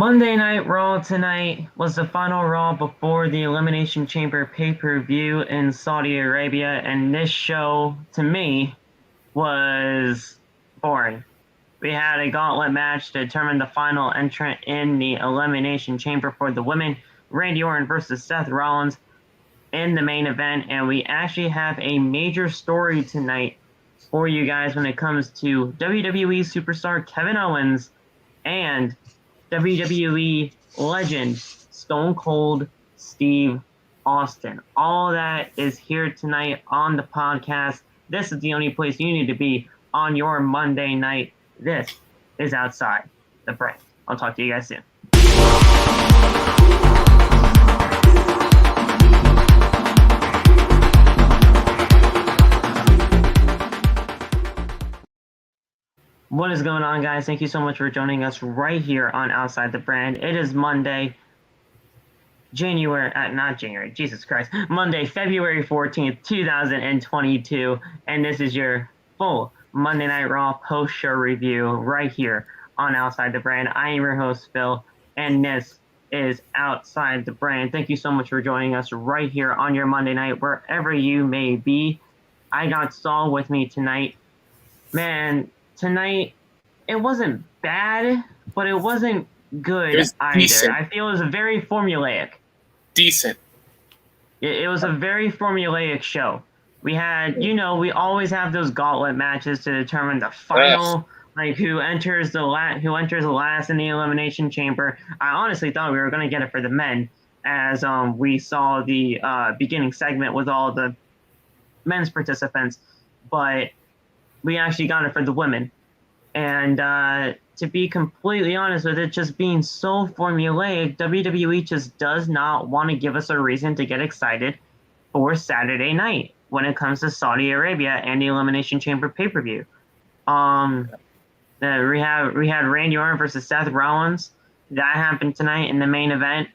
Monday Night Raw tonight was the final Raw before the Elimination Chamber pay-per-view in Saudi Arabia, and this show, to me, was boring. We had a gauntlet match to determine the final entrant in the Elimination Chamber for the women, Randy Orton versus Seth Rollins in the main event, and we actually have a major story tonight for you guys when it comes to WWE superstar Kevin Owens and WWE legend Stone Cold Steve Austin. All that is here tonight on the podcast. This is the only place you need to be on your Monday night. This is Outside the Brand. I'll talk to you guys soon. What is going on, guys? Thank you so much for joining us right here on Outside the Brand. It is Monday, Monday, February 14th, 2022, and this is your full Monday Night Raw post-show review right here on Outside the Brand. I am your host, Phil, and this is Outside the Brand. Thank you so much for joining us right here on your Monday night, wherever you may be. I got Saul with me tonight. Man, tonight, it wasn't bad, but it wasn't good either. Decent. I feel it was very formulaic. Decent. It was a very formulaic show. We had, we always have those gauntlet matches to determine the final, like who enters the last in the Elimination Chamber. I honestly thought we were going to get it for the men, as we saw the beginning segment with all the men's participants, but we actually got it for the women. And to be completely honest with it, just being so formulaic, WWE just does not want to give us a reason to get excited for Saturday night when it comes to Saudi Arabia and the Elimination Chamber pay-per-view. We had Randy Orton versus Seth Rollins. That happened tonight in the main event.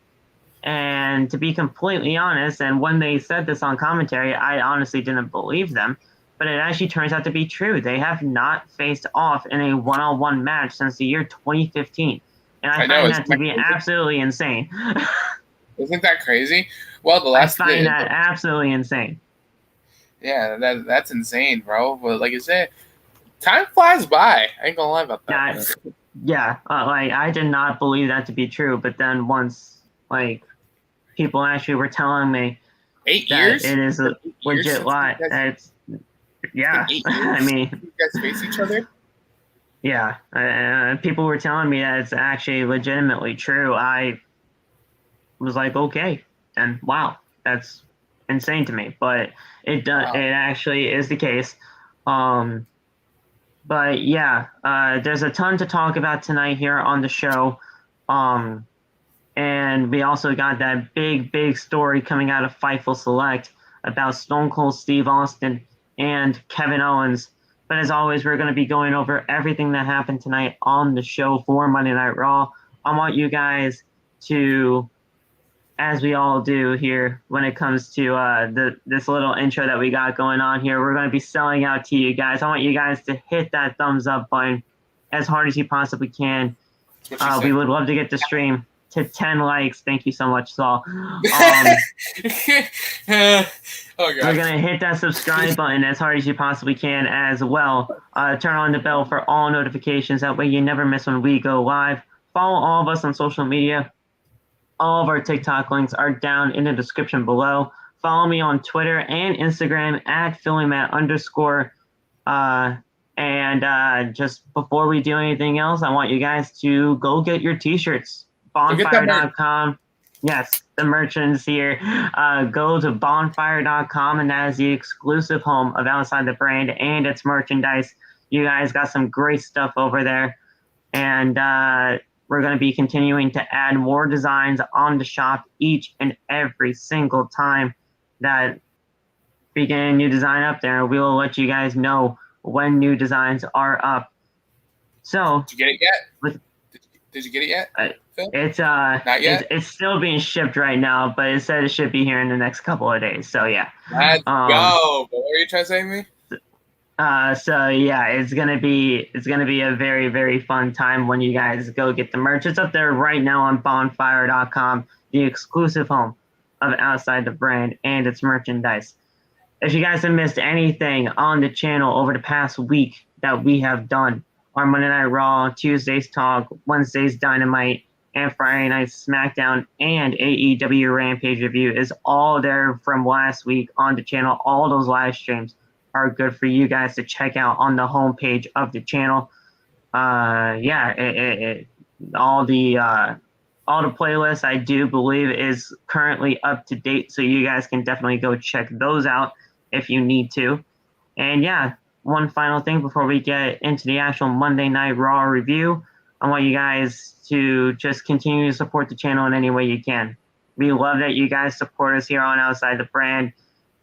And to be completely honest, and when they said this on commentary, I honestly didn't believe them. But it actually turns out to be true. They have not faced off in a one-on-one match since the year 2015. And I find that to be absolutely insane. Isn't that crazy? Well, I find that absolutely insane. Yeah, that's insane, bro. But like I said, time flies by. I ain't gonna lie about that. I did not believe that to be true. But then once, people actually were telling me 8 years? It is a legit lie. I mean, you guys face each other? Yeah, people were telling me that it's actually legitimately true. I was like, okay, and wow, that's insane to me. But it actually is the case. But yeah, there's a ton to talk about tonight here on the show. And we also got that big story coming out of Fightful Select about Stone Cold Steve Austin and Kevin Owens. But as always, we're going to be going over everything that happened tonight on the show for Monday Night Raw. I want you guys to, as we all do here when it comes to this little intro that we got going on here, we're going to be selling out to you guys. I want you guys to hit that thumbs up button as hard as you possibly can. We would love to get the stream to 10 likes. Thank you so much, Saul. We're going to hit that subscribe button as hard as you possibly can as well. Turn on the bell for all notifications. That way you never miss when we go live. Follow all of us on social media. All of our TikTok links are down in the description below. Follow me on Twitter and Instagram at @PhillyMatt_. And just before we do anything else, I want you guys to go get your t-shirts. Bonfire.com. Yes, the merchants here. Go to bonfire.com, and that is the exclusive home of Outside the Brand and its merchandise. You guys got some great stuff over there. And we're going to be continuing to add more designs on the shop each and every single time that we get a new design up there. We will let you guys know when new designs are up. So, did you get it yet? Did you get it yet? It's not yet. It's still being shipped right now, but it said it should be here in the next couple of days. So yeah. Let's go. But what are you trying to say to me? So yeah, it's gonna be a very, very fun time when you guys go get the merch. It's up there right now on bonfire.com, the exclusive home of Outside the Brand and its merchandise. If you guys have missed anything on the channel over the past week that we have done, our Monday Night Raw, Tuesday's Talk, Wednesday's Dynamite, and Friday Night's SmackDown and AEW Rampage review is all there from last week on the channel. All those live streams are good for you guys to check out on the homepage of the channel. Yeah, all the playlists I do believe is currently up to date, so you guys can definitely go check those out if you need to. And yeah, one final thing before we get into the actual Monday Night Raw review, I want you guys to just continue to support the channel in any way you can. We love that you guys support us here on Outside the Brand.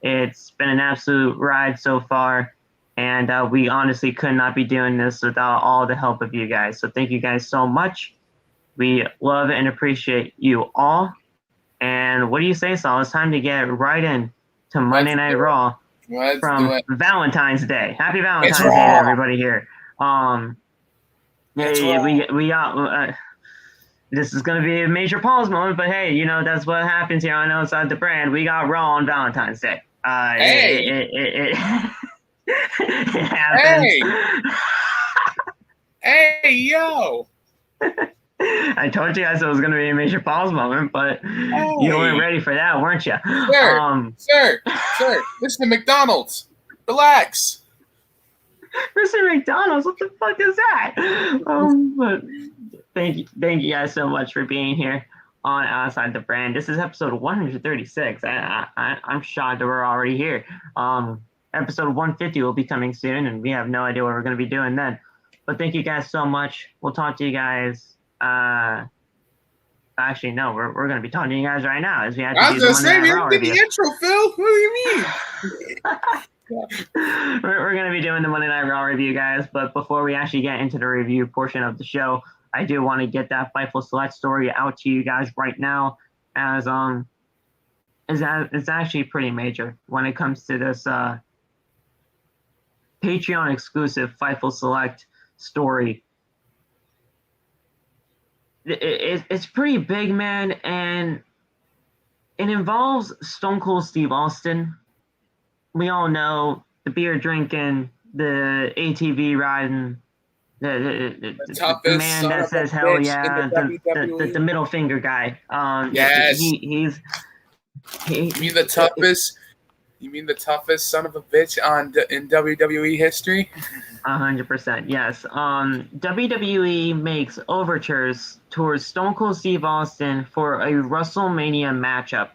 It's been an absolute ride so far, and we honestly could not be doing this without all the help of you guys. So thank you guys so much. We love and appreciate you all. And what do you say, Saul? It's time to get right in to Monday Night Raw from Valentine's Day. Happy Valentine's Day to everybody here. We got this is going to be a major pause moment, but hey, you know, that's what happens here on Outside the Brand. We got Raw on Valentine's Day. It happens. Hey, yo. I told you guys it was going to be a major pause moment, but you weren't ready for that, weren't you? Sir, Mr. McDonald's, relax. Mr. McDonald's, what the fuck is that? But thank you guys so much for being here on Outside the Brand. This is episode 136. I'm shocked that we're already here. Episode 150 will be coming soon, and we have no idea what we're going to be doing then. But thank you guys so much. We'll talk to you guys. Actually, no, we're going to be talking to you guys right now as we have to do the Monday Night Raw review. The intro, Phil. What do you mean? We're going to be doing the Monday Night Raw review, guys. But before we actually get into the review portion of the show, I do want to get that Fightful Select story out to you guys right now, as it's actually pretty major when it comes to this Patreon exclusive Fightful Select story. It's pretty big, man, and it involves Stone Cold Steve Austin. We all know the beer drinking, the ATV riding, the toughest man that says hell yeah, the middle finger guy. Yes, you mean the toughest? You mean the toughest son of a bitch in WWE history? 100%, yes. WWE makes overtures towards Stone Cold Steve Austin for a WrestleMania matchup.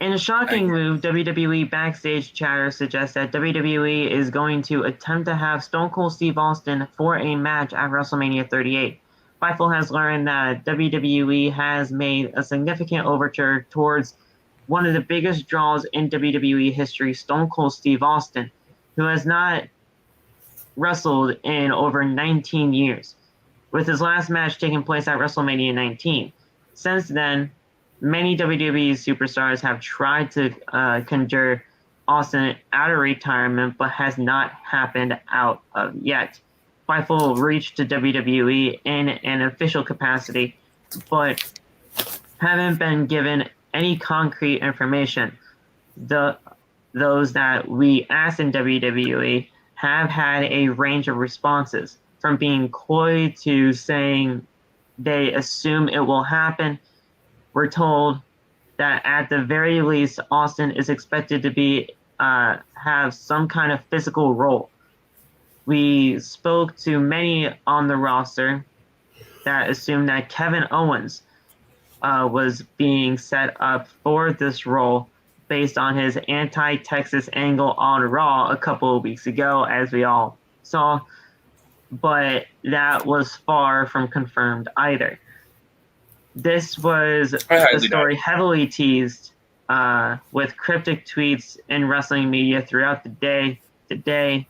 In a shocking move, WWE backstage chatter suggests that WWE is going to attempt to have Stone Cold Steve Austin for a match at WrestleMania 38. Fightful has learned that WWE has made a significant overture towards one of the biggest draws in WWE history, Stone Cold Steve Austin, who has not wrestled in over 19 years, with his last match taking place at WrestleMania 19. Since then, many WWE superstars have tried to conjure Austin out of retirement, but has not happened out of yet. Fightful reached to WWE in an official capacity, but haven't been given any concrete information. Those that we asked in WWE have had a range of responses, from being coy to saying they assume it will happen. We're told that at the very least, Austin is expected to be have some kind of physical role. We spoke to many on the roster that assumed that Kevin Owens was being set up for this role based on his anti-Texas angle on Raw a couple of weeks ago, as we all saw, but that was far from confirmed either. This was a story heavily teased with cryptic tweets in wrestling media throughout the day. Today,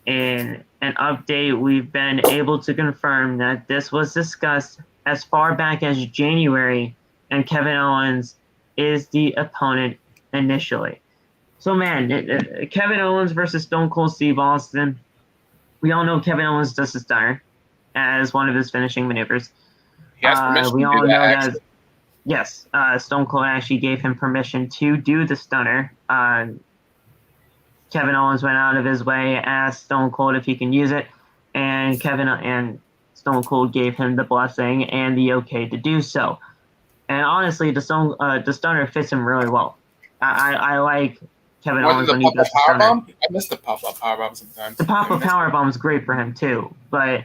in an update, we've been able to confirm that this was discussed as far back as January, and Kevin Owens is the opponent initially. So man, Kevin Owens versus Stone Cold Steve Austin. We all know Kevin Owens does the stunner as one of his finishing maneuvers. He has permission We to do all that, know that. actually. Yes, Stone Cold actually gave him permission to do the stunner. Kevin Owens went out of his way, asked Stone Cold if he can use it, and Kevin and Stone Cold gave him the blessing and the okay to do so. And honestly, the stunner fits him really well. I like Kevin What did Owens the when he pop-up does the stunner. powerbomb? I miss the pop-up powerbomb sometimes. The pop I up miss power bomb is great for him too, but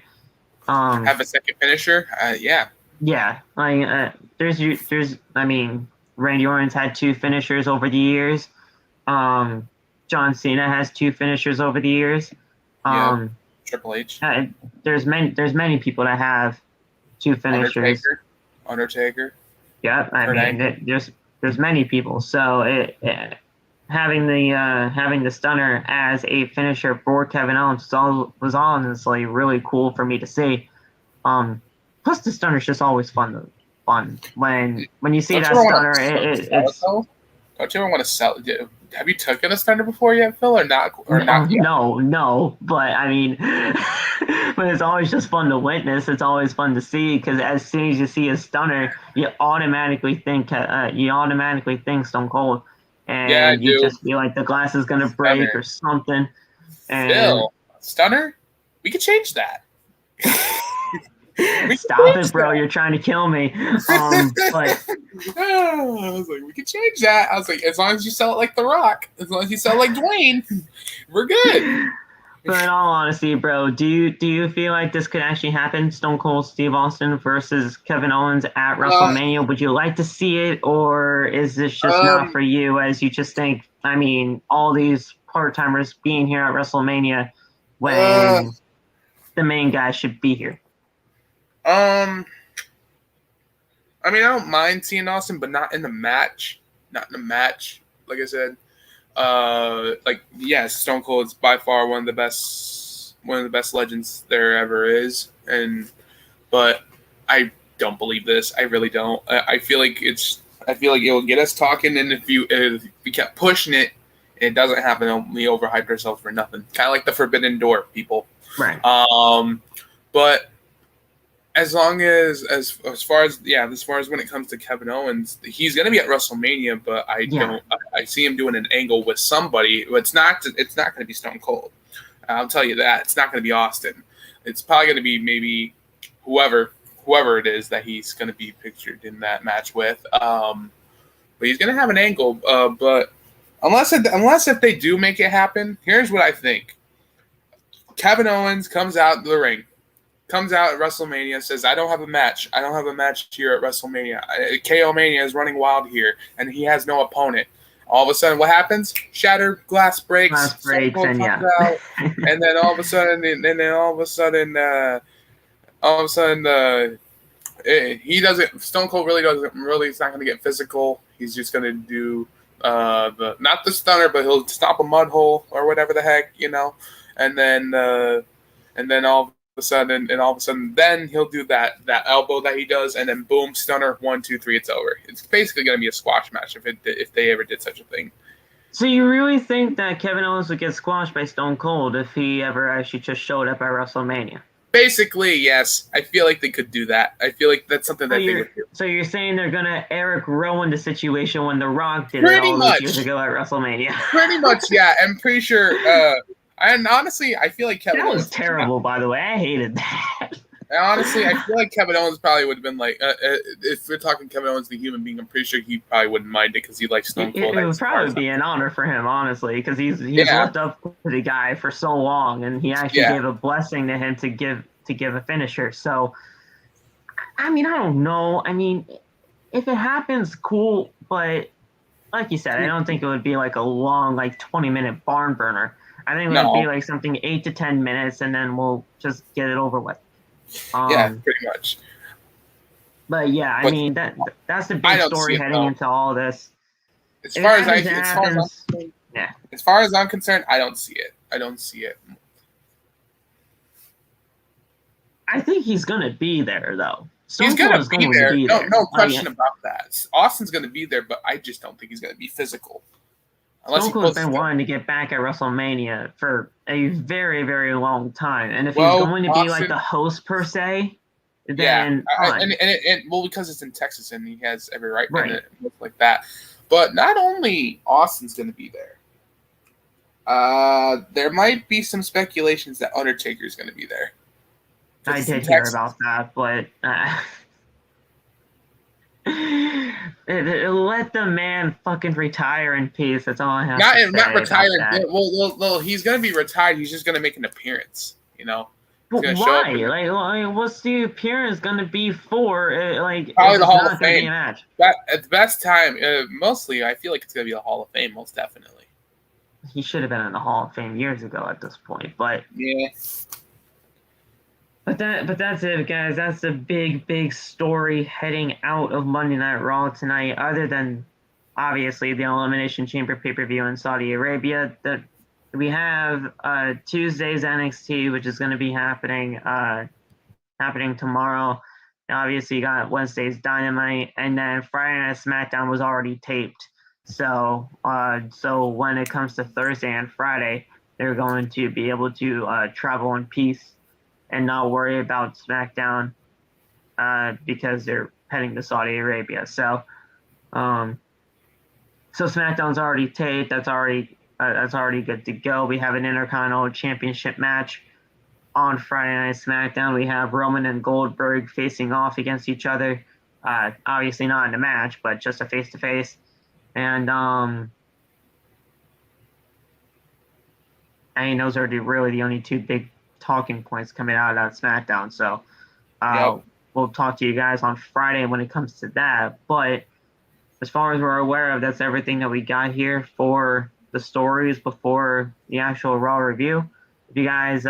have a second finisher. Yeah. yeah, like I mean, Randy Orton's had two finishers over the years. John Cena has two finishers over the years. Yeah. Um, Triple H. there's many people that have two finishers. Undertaker. Yeah, I mean, there's many people. So having the stunner as a finisher for Kevin Owens was honestly really cool for me to see. Plus the stunner's just always fun when you see Don't that you ever stunner. want to sell it, though? Don't you ever want to sell it? Have you taken a stunner before yet, Phil, or not? No, but I mean, but it's always just fun to witness. It's always fun to see because as soon as you see a stunner, you automatically think Stone Cold, Yeah, I and you do. just feel like the glass is gonna break or something. And Phil, stunner? We could change that. stop it, bro! You're trying to kill me. But I was like, we could change that. I was like, as long as you sell it like The Rock, as long as you sell it like Dwayne, we're good. But in all honesty, bro, do you feel like this could actually happen? Stone Cold Steve Austin versus Kevin Owens at WrestleMania. Would you like to see it, or is this just not for you? As you just think, I mean, all these part timers being here at WrestleMania when the main guy should be here. I mean, I don't mind seeing Austin, but not in the match. Not in the match. Like I said, yes, Stone Cold is by far one of the best legends there ever is, but I don't believe this. I really don't. I feel like it will get us talking, and if we kept pushing it, it doesn't happen. We overhyped ourselves for nothing. Kind of like the Forbidden Door, people. Right. But as far as when it comes to Kevin Owens, he's going to be at WrestleMania, but I see him doing an angle with somebody. It's not going to be Stone Cold. I'll tell you that. It's not going to be Austin. It's probably going to be maybe whoever it is that he's going to be pictured in that match with. But he's going to have an angle. But unless if they do make it happen, here's what I think. Kevin Owens comes out the ring. Comes out at WrestleMania, says, I don't have a match. I don't have a match here at WrestleMania. KO Mania is running wild here, and he has no opponent. All of a sudden, what happens? Shattered glass breaks. And yeah. Out, and then all of a sudden, he doesn't. Stone Cold it's not going to get physical. He's just going to do not the stunner, but he'll stop a mud hole or whatever the heck, and then all of a sudden, then he'll do that elbow that he does, and then boom, stunner, 1, 2, 3, it's over. It's basically going to be a squash match if they ever did such a thing. So you really think that Kevin Owens would get squashed by Stone Cold if he ever actually just showed up at WrestleMania? Basically, yes. I feel like they could do that. I feel like that's something that they would do. So you're saying they're going to Eric Rowan the situation when The Rock did it all those years ago at WrestleMania? Pretty much, yeah. I'm pretty sure. And honestly, I feel like Kevin Owens was terrible, by the way. I hated that. Honestly, I feel like Kevin Owens probably would have been like, if we're talking Kevin Owens, the human being, I'm pretty sure he probably wouldn't mind it because he likes Stone Cold. It would probably be an honor for him, honestly, because he's looked up to the guy for so long, and he actually gave a blessing to him to give a finisher. So, I mean, I don't know. I mean, if it happens, cool, but like you said, I don't think it would be like a long, 20-minute barn burner. I think it would be like something 8 to 10 minutes, and then we'll just get it over with. Pretty much. But yeah, I mean that's the big story heading into all this. As far as I'm concerned, I don't see it. I think he's gonna be there though. He's gonna be there. No question about that. Austin's gonna be there, but I just don't think he's gonna be physical. Unless Stone Cold's been wanting to get back at WrestleMania for a very, very long time. And if he's going to be like the host per se, then fine. And because it's in Texas and he has every right in it, like that. But not only Austin's going to be there. There might be some speculations that Undertaker's going to be there. I did hear about that, but let the man fucking retire in peace. That's all I have to say. Not retired. Well, he's going to be retired. He's just going to make an appearance, you know. But why? Like, what's the appearance going to be for? Probably the Hall of Fame. At the best time, mostly, I feel like it's going to be the Hall of Fame, most definitely. He should have been in the Hall of Fame years ago at this point, but yeah. But that's it, guys. That's the big story heading out of Monday Night Raw tonight. Other than obviously the Elimination Chamber pay-per-view in Saudi Arabia, that we have Tuesday's NXT, which is going to be happening tomorrow. And obviously, you got Wednesday's Dynamite, and then Friday Night SmackDown was already taped. So when it comes to Thursday and Friday, they're going to be able to travel in peace and not worry about SmackDown because they're heading to Saudi Arabia. So SmackDown's already taped. That's already good to go. We have an Intercontinental Championship match on Friday Night SmackDown. We have Roman and Goldberg facing off against each other. Obviously not in a match, but just a face-to-face. And I mean, those are really the only two big talking points coming out of SmackDown. So we'll talk to you guys on Friday when it comes to that. But as far as we're aware of, that's everything that we got here for the stories before the actual Raw review. If you guys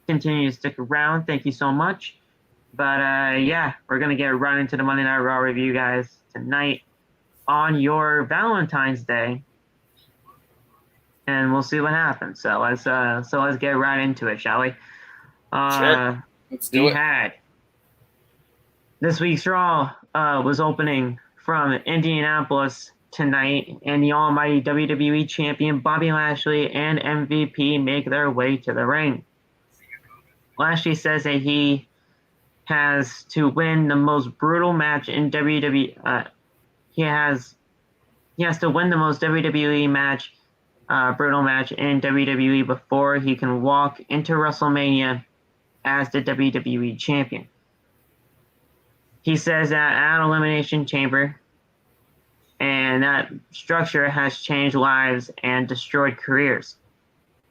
continue to stick around, thank you so much. But we're going to get right into the Monday Night Raw review, guys, tonight on your Valentine's Day. And we'll see what happens. So let's get right into it, shall we? Sure. Let's do it. This week's Raw was opening from Indianapolis tonight, and the almighty WWE Champion Bobby Lashley and MVP make their way to the ring. Lashley says that he has to win the most brutal match in WWE. He has to win the most WWE match. Brutal match in WWE before he can walk into WrestleMania as the WWE Champion. He says that at Elimination Chamber, and that structure has changed lives and destroyed careers,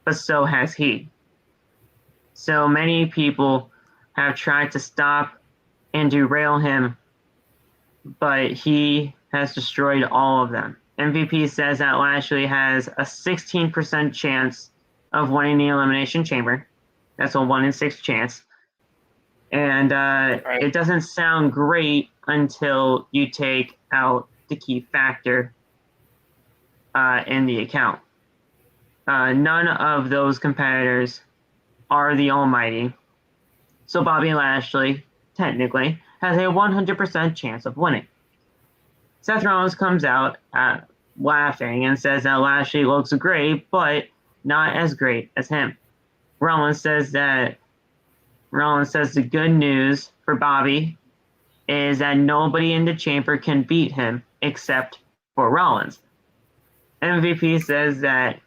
but so has he. So many people have tried to stop and derail him, but he has destroyed all of them. MVP says that Lashley has a 16% chance of winning the Elimination Chamber. That's a 1 in 6 chance. And It doesn't sound great until you take out the key factor in the account. None of those competitors are the Almighty. So Bobby Lashley, technically, has a 100% chance of winning. Seth Rollins comes out laughing and says that Lashley looks great, but not as great as him. Rollins says the good news for Bobby is that nobody in the chamber can beat him except for Rollins. MVP says that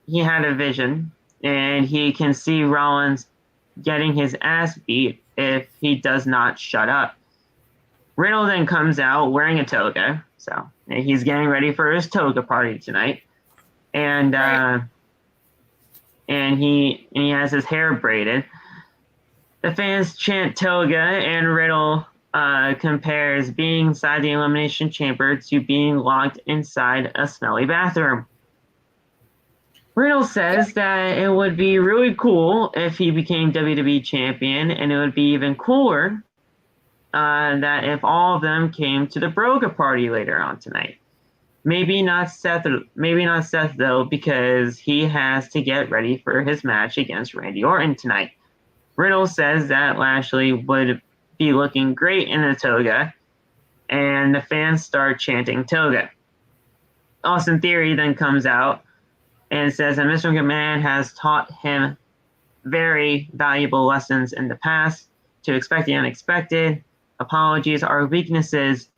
he had a vision and he can see Rollins getting his ass beat if he does not shut up. Riddle then comes out wearing a toga, so he's getting ready for his toga party tonight, and he has his hair braided. The fans chant toga, and Riddle compares being inside the Elimination Chamber to being locked inside a smelly bathroom. Riddle says that it would be really cool if he became WWE Champion, and it would be even cooler that if all of them came to the Broga party later on tonight. Maybe not Seth though, because he has to get ready for his match against Randy Orton tonight. Riddle says that Lashley would be looking great in a toga, and the fans start chanting toga. Austin Theory then comes out and says that Mr. McMahon has taught him very valuable lessons in the past to expect the unexpected. Apologies are weaknesses,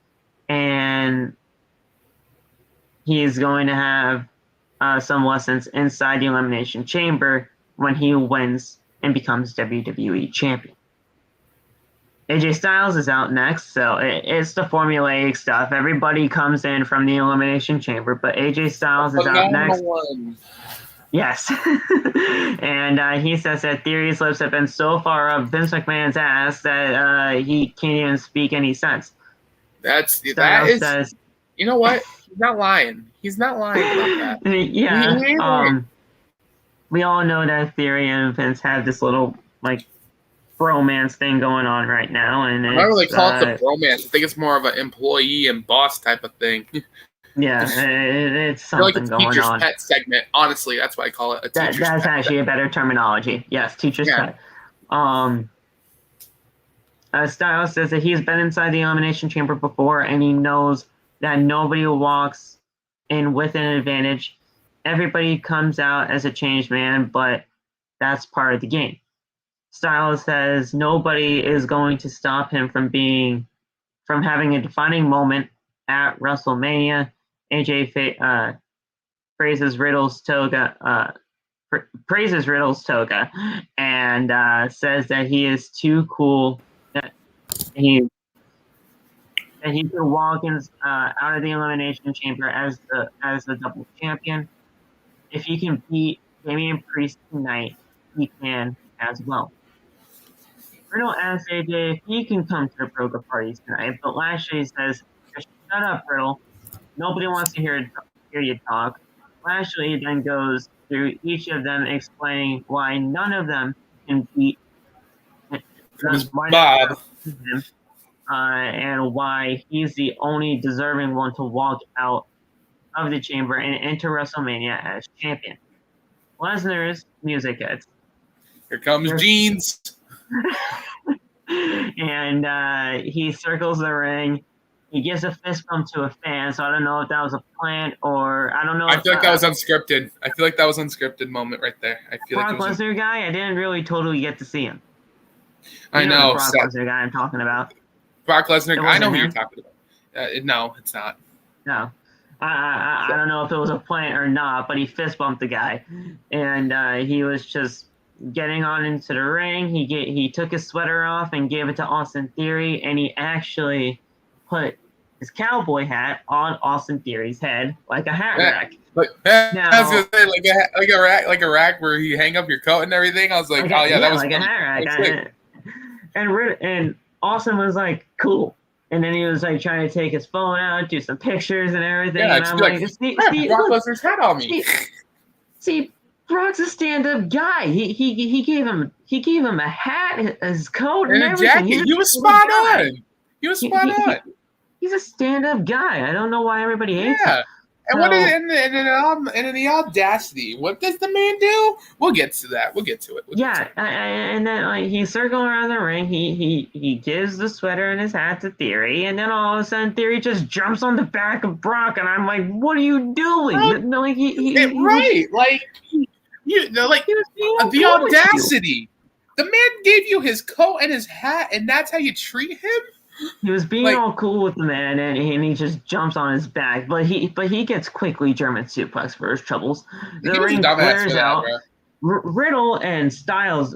and he's going to have some lessons inside the Elimination Chamber when he wins and becomes WWE Champion. AJ Styles is out next, so it's the formulaic stuff. Everybody comes in from the Elimination Chamber, but AJ Styles is out next. Yes. And he says that Theory's lips have been so far up Vince McMahon's ass that he can't even speak any sense. That is, you know what? He's not lying. He's not lying about that. Yeah. We all know that Theory and Vince have this little, like, bromance thing going on right now. And I don't really call it the bromance. I think it's more of an employee and boss type of thing. Yeah, it's something like a going teacher's on. pet segment. Honestly, that's why I call it a teacher's pet. That's actually a better terminology. Yes, teacher's pet. Styles says that he's been inside the Elimination Chamber before, and he knows that nobody walks in with an advantage. Everybody comes out as a changed man, but that's part of the game. Styles says nobody is going to stop him from having a defining moment at WrestleMania. AJ praises Riddle's toga, and says that he is too cool that he can walk out of the Elimination Chamber as the double champion. If he can beat Damian Priest tonight, he can as well. Riddle asks AJ if he can come to the Broga party tonight, but Lashley says, "Shut up, Riddle. Nobody wants to hear you talk." Lashley then goes through each of them, explaining why none of them can beat Bob, and why he's the only deserving one to walk out of the chamber and enter WrestleMania as champion. Lesnar's music hits. Here comes Jeans. And he circles the ring. He gives a fist bump to a fan, so I don't know if that was a plant or I don't know. I feel like that was unscripted. I feel like that was unscripted moment right there. I feel Brock Lesnar guy, I didn't really totally get to see him. I know. The Brock Lesnar guy I'm talking about. Brock Lesnar. I know who you're talking about. No, it's not. No. I don't know if it was a plant or not, but he fist bumped the guy, and he was just getting on into the ring. He took his sweater off and gave it to Austin Theory, and he actually put his cowboy hat on Austin Theory's head like a hat rack. I was gonna say like a rack where you hang up your coat and everything. I was like, that was like a hat rack. And Austin was like, cool. And then he was like trying to take his phone out, do some pictures and everything. Yeah, and I'm like, see, Brock Lesnar's hat on me. See, Brock's a stand-up guy. He gave him a hat, his coat, and everything. Jacket. He was spot on. He was spot on. He's a stand-up guy. I don't know why everybody hates him. And in the audacity, what does the man do? We'll get to that. We'll get to it. And then he's circling around the ring. He gives the sweater and his hat to Theory, and then all of a sudden Theory just jumps on the back of Brock, and I'm like, "What are you doing?" Like the audacity. The man gave you his coat and his hat, and that's how you treat him. He was being all cool with the man, and he just jumps on his back. But he gets quickly German suplex for his troubles. The ring clears out. Riddle and Riddle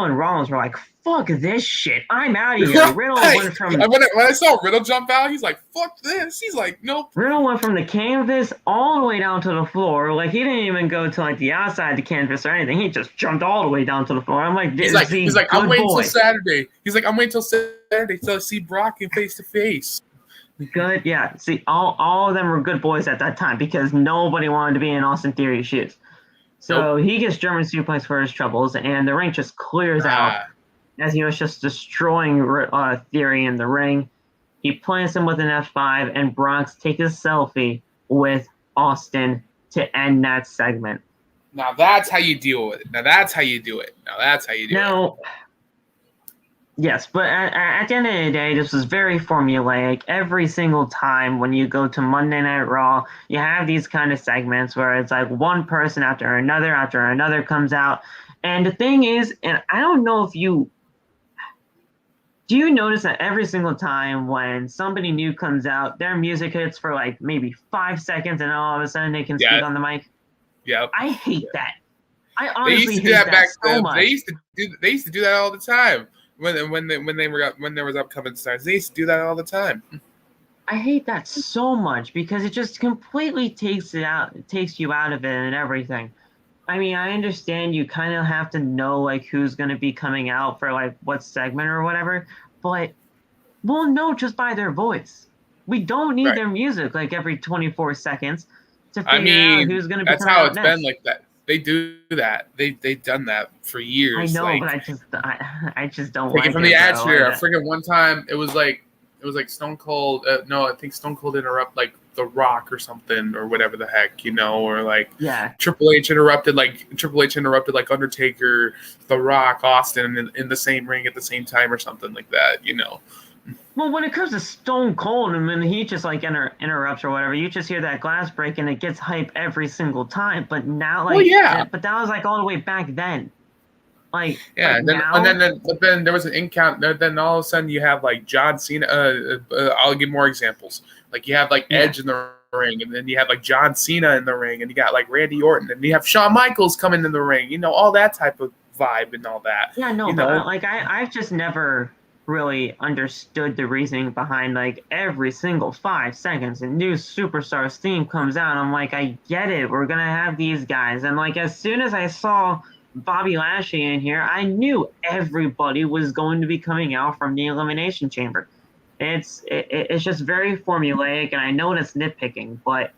and Rollins were like, "Fuck this shit, I'm out of here." Riddle went from when I saw Riddle jump out, he's like, "Fuck this." He's like, "Nope." Riddle went from the canvas all the way down to the floor. Like he didn't even go to like the outside of the canvas or anything. He just jumped all the way down to the floor. I'm like, he's like, I'm waiting till Saturday. He's like, I'm waiting till Saturday till I see Brock face to face. Good, yeah. See, all of them were good boys at that time because nobody wanted to be in Austin Theory's shoes. So he gets German suplex for his troubles, and the ring just clears out as he was just destroying Theory in the ring. He plants him with an F5, and Brock takes a selfie with Austin to end that segment. Now that's how you deal with it. Now, Yes, but at the end of the day, this was very formulaic. Every single time when you go to Monday Night Raw, you have these kind of segments where it's like one person after another comes out. And the thing is, and I don't know if you do you notice that every single time when somebody new comes out, their music hits for like maybe 5 seconds and all of a sudden they can speak on the mic? Yep. I hate that. I They used honestly to do hate that that back so then. much. They used to do that all the time when there was upcoming stars. They used to do that all the time. I hate that so much because it just completely takes you out of it and everything. I mean, I understand you kind of have to know like who's going to be coming out for like what segment or whatever, but we'll know just by their voice. We don't need Right. their music like every 24 seconds to I figure out mean, who's going to be that's coming how out it's next. been like that. They do that. They've done that for years. I know, like, but I just don't take like it from it, the Attitude bro. Era. I forget one time it was like Stone Cold. No, I think Stone Cold interrupt like The Rock or something or whatever the heck, or like Yeah. Triple H interrupted like Undertaker, The Rock, Austin in the same ring at the same time or something like that. Well, when it comes to Stone Cold, and when he just like interrupts or whatever, you just hear that glass break and it gets hype every single time. But now, like, Well, yeah. but that was like all the way back then. Like, yeah, but then there was an in-count. Then all of a sudden you have like John Cena. I'll give more examples. Like you have like Edge in the ring, and then you have like John Cena in the ring, and you got like Randy Orton, and you have Shawn Michaels coming in the ring. All that type of vibe and all that. Yeah, no, but like I've just never really understood the reasoning behind like every single 5 seconds a new superstar's theme comes out. I'm like, I get it. We're gonna have these guys, and like as soon as I saw Bobby Lashley in here, I knew everybody was going to be coming out from the Elimination Chamber. It's just very formulaic, and I know it's nitpicking, but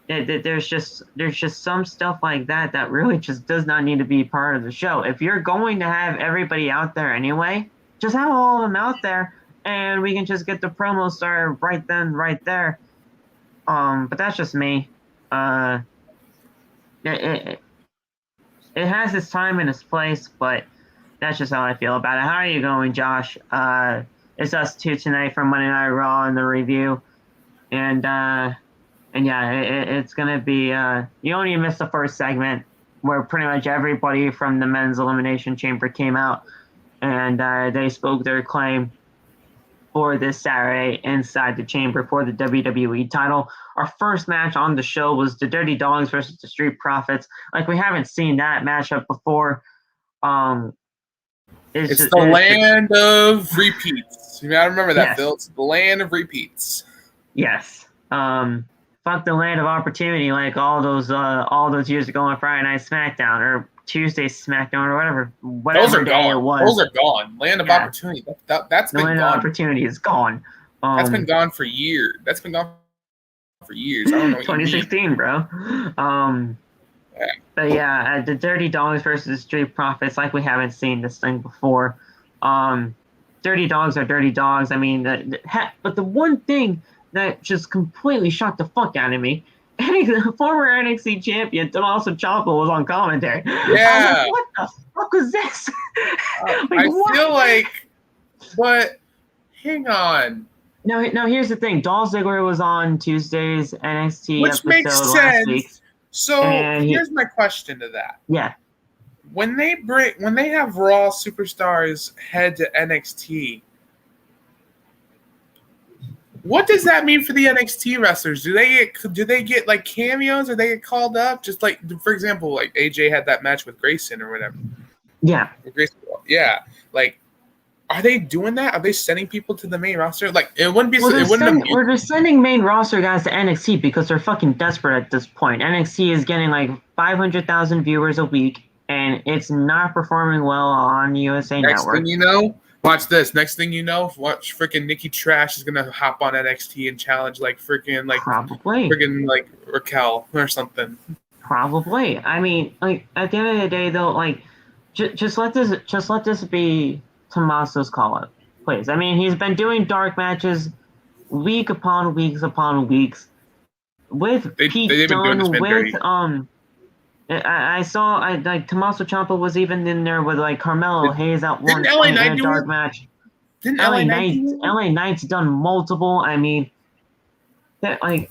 there's just some stuff like that really just does not need to be part of the show. If you're going to have everybody out there anyway, just have all of them out there, and we can just get the promo started right then, right there. But that's just me. It has its time and its place, but that's just how I feel about it. How are you going, Josh? It's us two tonight from Monday Night Raw in the review, and yeah, it's gonna be. You only missed the first segment where pretty much everybody from the men's elimination chamber came out, and they spoke their claim for this Saturday inside the chamber for the WWE title. Our first match on the show was the Dirty Dawgs versus the Street Profits. Like, we haven't seen that matchup before. It's the land of repeats. You gotta remember that, yes. Phil. It's the land of repeats. Yes. Fuck the land of opportunity, like all those years ago on Friday Night SmackDown or Tuesday SmackDown or whatever Those are day gone. it was. Those are gone. Land of opportunity. That's been land gone. of opportunity is gone. That's been gone for years. I don't know what 2016, bro. But yeah, the Dirty Dawgs versus the Street Profits, like we haven't seen this thing before. Dirty Dawgs are Dirty Dawgs. I mean, but the one thing that just completely shocked the fuck out of me, former NXT champion Tommaso Ciampa was on commentary. Yeah. Like, what the fuck was this? Feel like, but hang on. Now here's the thing. Dolph Ziggler was on Tuesday's NXT which episode makes sense. last week. So here's my question to that. Yeah. When they have Raw superstars head to NXT, what does that mean for the NXT wrestlers? Do they get like cameos, or they get called up? Just like, for example, like AJ had that match with Grayson or whatever. Yeah. Yeah. Like, are they doing that? Are they sending people to the main roster? Like, it wouldn't be. They're sending main roster guys to NXT because they're fucking desperate at this point. NXT is getting like 500,000 viewers a week, and it's not performing well on USA Network. Next thing you know, watch this. Next thing you know, watch freaking Nikki Trash is gonna hop on NXT and challenge like freaking like probably freaking like Raquel or something. Probably. I mean, like at the end of the day, though, like just let this be Tommaso's call up, please. I mean, he's been doing dark matches week upon weeks with Pete Dunne, with I saw like Tommaso Ciampa was even in there with like Carmelo Hayes at one Didn't LA point in Knight a do dark it? match. Didn't LA Knight do it? LA Knight's done multiple. I mean, that like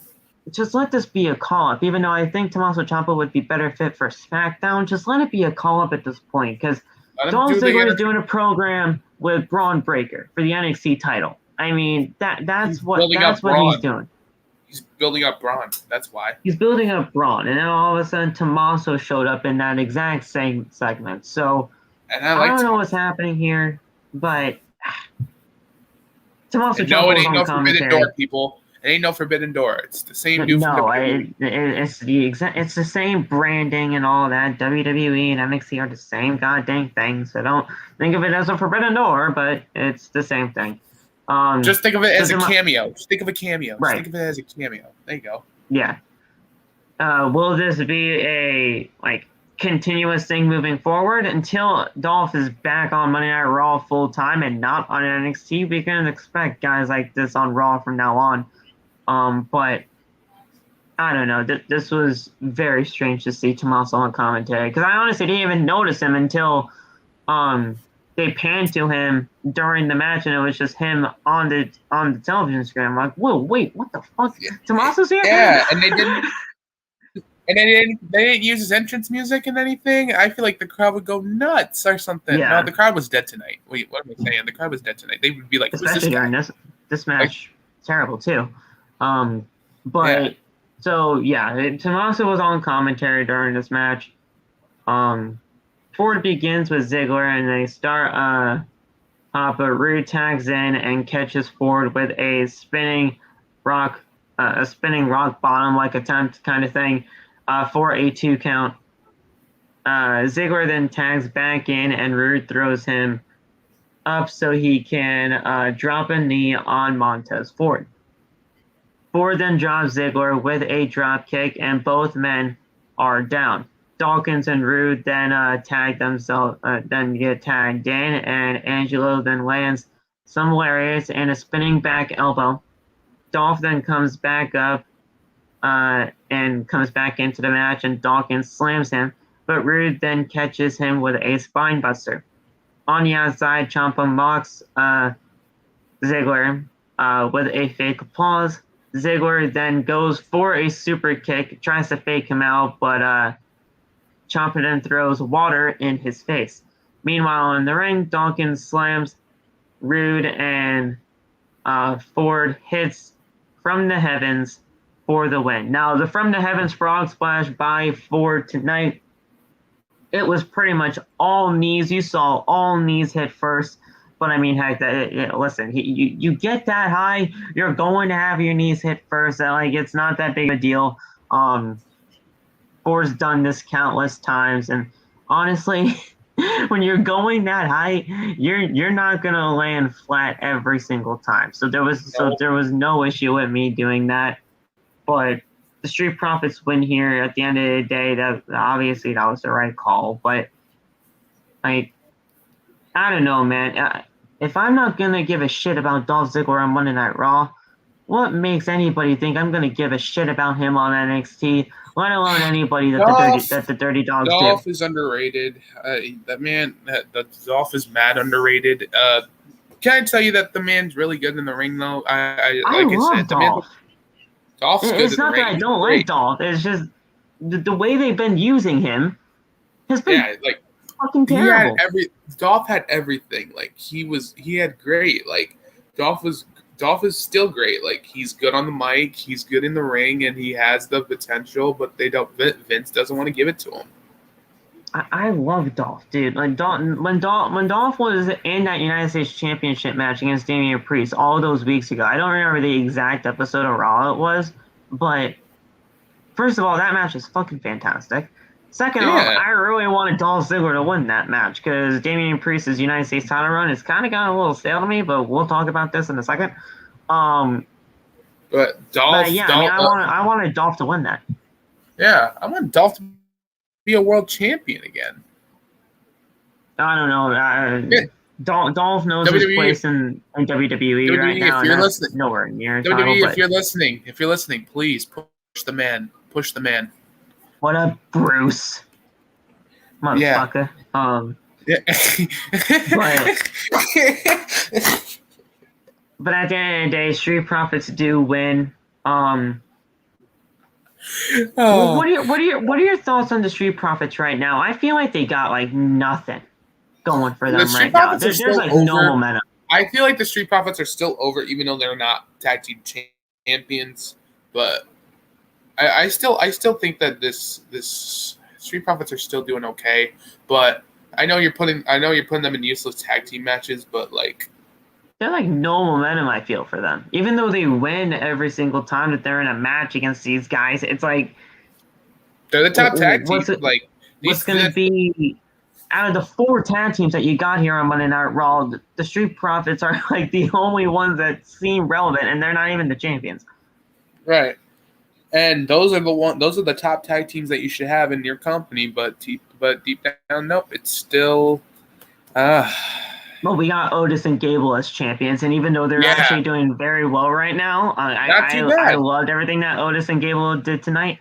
just let this be a call up. Even though I think Tommaso Ciampa would be better fit for SmackDown, just let it be a call up at this point because Let him Dolph do the Ziggler is interview. doing a program with Braun Breaker for the NXT title. I mean He's building up that's what he's Braun. doing. He's building up Braun. That's why. He's building up Braun, and then all of a sudden Tommaso showed up in that exact same segment. So And I I like don't know Tommaso. what's happening here, but Tommaso And no, Ciampa it was ain't on no forbidden door, commentary. people. It ain't no forbidden door. It's the same dude from No, WWE. it's the same branding and all that. WWE and NXT are the same goddamn thing. So don't think of it as a forbidden door, but it's the same thing. Just think of it So as a cameo. Just think of a cameo. Just right, think of it as a cameo. There you go. yeah. Will this be a like continuous thing moving forward until Dolph is back on Monday Night Raw full time and not on NXT? We can expect guys like this on Raw from now on. But I don't know. This was very strange to see Tommaso on commentary because I honestly didn't even notice him until they panned to him during the match and it was just him on the television screen. I'm like, whoa, wait, what the fuck? Tommaso's here? Yeah, and they didn't. And they didn't use his entrance music and anything. I feel like the crowd would go nuts or something. Yeah. No, the crowd was dead tonight. Wait, what am I saying? The crowd was dead tonight. They would be like, "Who's Especially this guy?" during this match, terrible too. But Yeah. so yeah, Tommaso was on commentary during this match. Ford begins with Ziggler and they start but Rude tags in and catches Ford with a spinning rock bottom like attempt kind of thing for a 2 count. Ziggler then tags back in and Rude throws him up so he can drop a knee on Montez Ford. Ford then drops Ziggler with a drop kick and both men are down. Dawkins and Rude then tag themselves, then get tagged in, and Angelo then lands some lariats and a spinning back elbow. Dolph then comes back up and comes back into the match, and Dawkins slams him, but Rude then catches him with a spine buster. On the outside, Ciampa mocks Ziggler with a fake applause. Ziggler then goes for a super kick, tries to fake him out, but Ciampa then throws water in his face. Meanwhile, in the ring, Dawkins slams Rude and Ford hits from the heavens for the win. Now, the from the heavens frog splash by Ford tonight, it was pretty much all knees. You saw all knees hit first. But I mean, heck, listen, you get that high, you're going to have your knees hit first. Like, it's not that big of a deal. Ford's done this countless times, and honestly, when you're going that high, you're not gonna land flat every single time. So there was no issue with me doing that. But the Street Profits win here at the end of the day. That obviously that was the right call. But like, I don't know, man. If I'm not gonna give a shit about Dolph Ziggler on Monday Night Raw, what makes anybody think I'm gonna give a shit about him on NXT? Let alone anybody that the Dirty Dogs do. Dolph is underrated. That Dolph is mad underrated. Can I tell you that the man's really good in the ring, though? I love Dolph. Dolph's good in the ring. It's not that I don't like Dolph. It's just the way they've been using him has been fucking terrible. Dolph had everything. Like he had great. Like Dolph is still great. Like he's good on the mic, he's good in the ring, and he has the potential. But Vince doesn't want to give it to him. I love Dolph, dude. Like when Dolph was in that United States Championship match against Damian Priest all those weeks ago. I don't remember the exact episode of Raw it was, but first of all, that match is fucking fantastic. Second off, I really wanted Dolph Ziggler to win that match because Damian Priest's United States title run has kind of gotten a little stale to me, but we'll talk about this in a second. I wanted Dolph to win that. Yeah, I want Dolph to be a world champion again. I don't know. Dolph knows his place in WWE right now. If you're listening, nowhere near WWE, if you're listening, please push the man. Push the man. What up, Bruce? motherfucker. Yeah. But at the end of the day, Street Profits do win. What are your thoughts on the Street Profits right now? I feel like they got like nothing going for them right now. There's like no momentum. I feel like the Street Profits are still over, even though they're not tag team champions. But I still think that this Street Profits are still doing okay. But I know you're putting them in useless tag team matches, but like they're like no momentum. I feel for them, even though they win every single time that they're in a match against these guys. It's like they're the top tag team. What's going to be out of the 4 tag teams that you got here on Monday Night Raw? The Street Profits are like the only ones that seem relevant, and they're not even the champions. Right. And those are the top tag teams that you should have in your company, but deep down, nope, it's still Well, we got Otis and Gable as champions, and even though they're actually doing very well right now, I loved everything that Otis and Gable did tonight.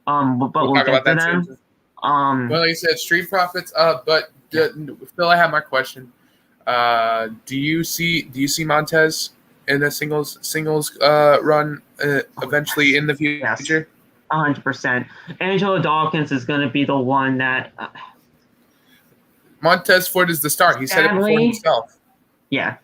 But we'll get to them. Well, like you said, Street Profits. But Phil, I have my question. Do you see Montez in a singles run eventually in the future? 100%. Angelo Dawkins is going to be the one that. Montez Ford is the star. He said it before himself. Yeah.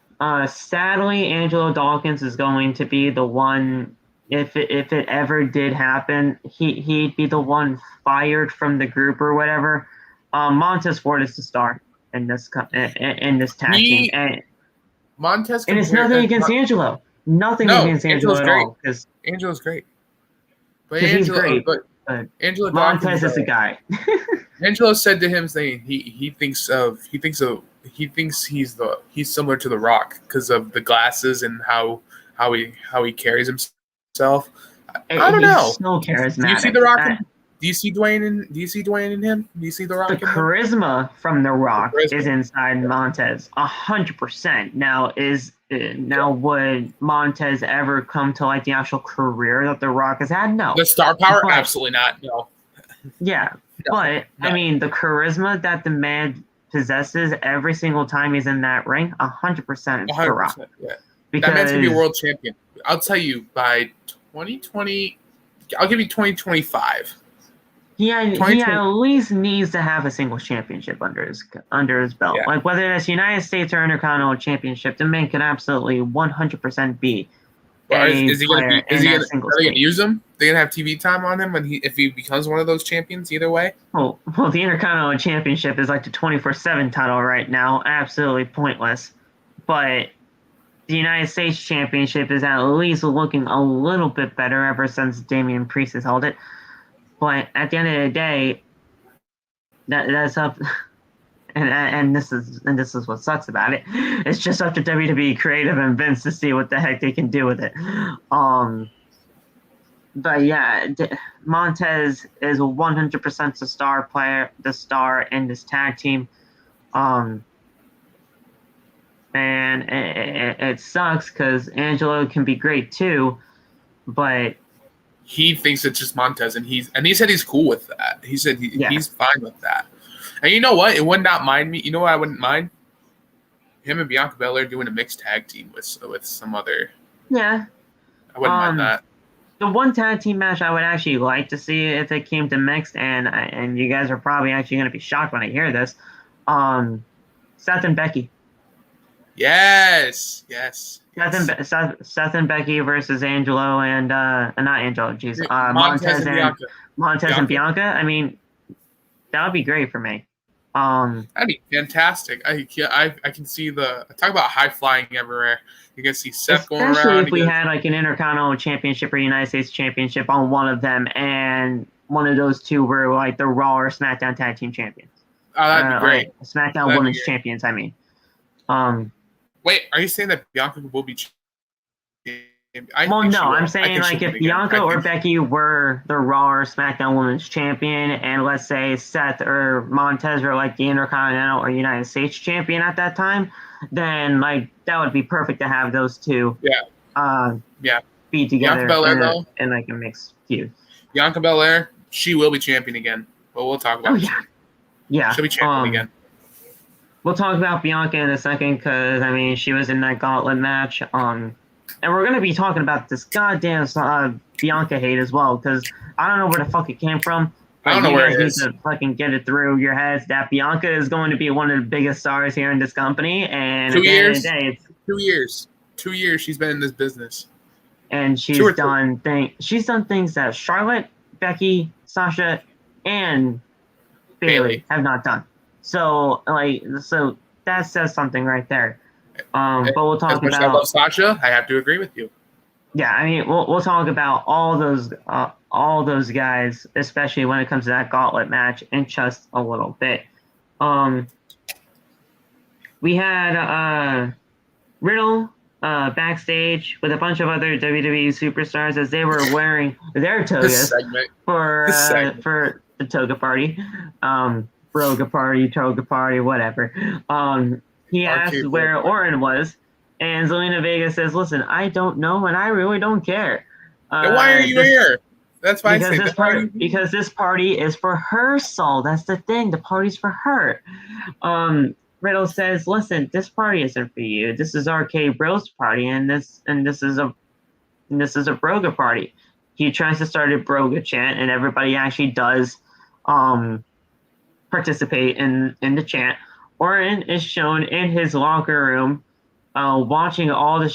Sadly, Angelo Dawkins is going to be the one. If it ever did happen, he'd be the one fired from the group or whatever. Montez Ford is the star in this tag team. And Montez, and it's nothing against Angelo. Nothing against Angelo at all. Because Angelo's great. But he's great. But Angelo Montez is the guy. Angelo said to him saying he's similar to The Rock because of the glasses and how he carries himself. I don't know. So charismatic. Do you see The Rock? Do you see Dwayne in him? Do you see The Rock? The charisma from The Rock is inside Montez, 100%. Now would Montez ever come to like the actual career that The Rock has had? No. The star power, absolutely not. No. Yeah, but I mean the charisma that the man possesses every single time he's in that ring, 100% is The Rock. Yeah. Because that man's gonna be a world champion. I'll tell you by 2020. I'll give you 2025. He at least needs to have a singles championship under his belt. Yeah. Like whether it's United States or Intercontinental Championship, the man can absolutely 100% be. Is he going to use him? They're going to have TV time on him if he becomes one of those champions either way? Well, the Intercontinental Championship is like the 24/7 title right now. Absolutely pointless. But the United States Championship is at least looking a little bit better ever since Damian Priest has held it. But at the end of the day, that's up. And this is what sucks about it. It's just up to WWE Creative and Vince to see what the heck they can do with it. But yeah, Montez is 100% the star in this tag team. And it sucks because Angelo can be great too, but he thinks it's just Montez, and he said he's cool with that. He said he's fine with that. And you know what? It would not mind me. You know what I wouldn't mind? Him and Bianca Belair doing a mixed tag team with some other. Yeah. I wouldn't mind that. The one tag team match I would actually like to see if it came to mixed, and you guys are probably actually going to be shocked when I hear this. Seth and Becky. Yes. Seth and Becky versus Angelo and not Angelo. Jeez. Montez and Bianca. I mean, that would be great for me. That'd be fantastic. I can see talk about high flying everywhere. You can see Seth going around. Especially if we had like an Intercontinental Championship or United States Championship on one of them, and one of those two were like the Raw or SmackDown Tag Team Champions. Oh, that'd be great. SmackDown Women's Champions. I mean. Wait, are you saying that Bianca will be? I'm saying like if Bianca or Becky were the Raw or SmackDown Women's Champion, and let's say Seth or Montez were like the Intercontinental or United States Champion at that time, then like that would be perfect to have those two. Be together Belair, in like a mixed feud. Bianca Belair, she will be champion again, but we'll talk about it. Yeah. She'll be champion again. We'll talk about Bianca in a second because, I mean, she was in that Gauntlet match. And we're going to be talking about this goddamn Bianca hate as well because I don't know where the fuck it came from. I don't know where it is. You guys need to fucking get it through your heads that Bianca is going to be one of the biggest stars here in this company. And 2 years? At the end of the day, it's 2 years. 2 years she's been in this business. And she's done things that Charlotte, Becky, Sasha, and Bayley have not done. So that says something right there. But we'll talk as much about. As I love Sasha, I have to agree with you. Yeah, I mean, we'll talk about all those guys, especially when it comes to that Gauntlet match, in just a little bit. We had Riddle backstage with a bunch of other WWE superstars as they were wearing their togas for the toga party, broga party, toga party, whatever. He asked where Orton was, and Zelina Vega says, "Listen, I don't know, and I really don't care." Then why are you here? That's why I say because this party is for her soul. That's the thing. The party's for her. Riddle says, "Listen, this party isn't for you. This is Arcade Bros party, and this is a Broga party." He tries to start a Broga chant, and everybody actually does participate in the chant. Orton is shown in his locker room, watching all the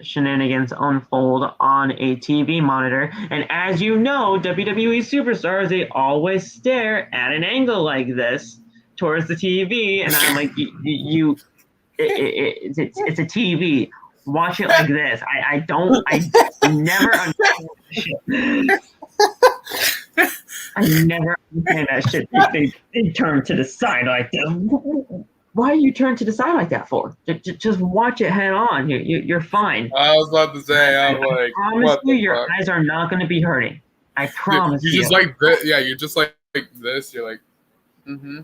shenanigans unfold on a TV monitor. And as you know, WWE superstars, they always stare at an angle like this towards the TV, and I'm like, it's a TV. Watch it like this. I never understand shit. I never understand that shit. They turn to the side like this. Why are you turning to the side like that for? Just watch it head on. You're fine. I was about to say, I promise you, your eyes are not going to be hurting. I promise you. You're just like this. Yeah, you're just like this. You're like, mm-hmm.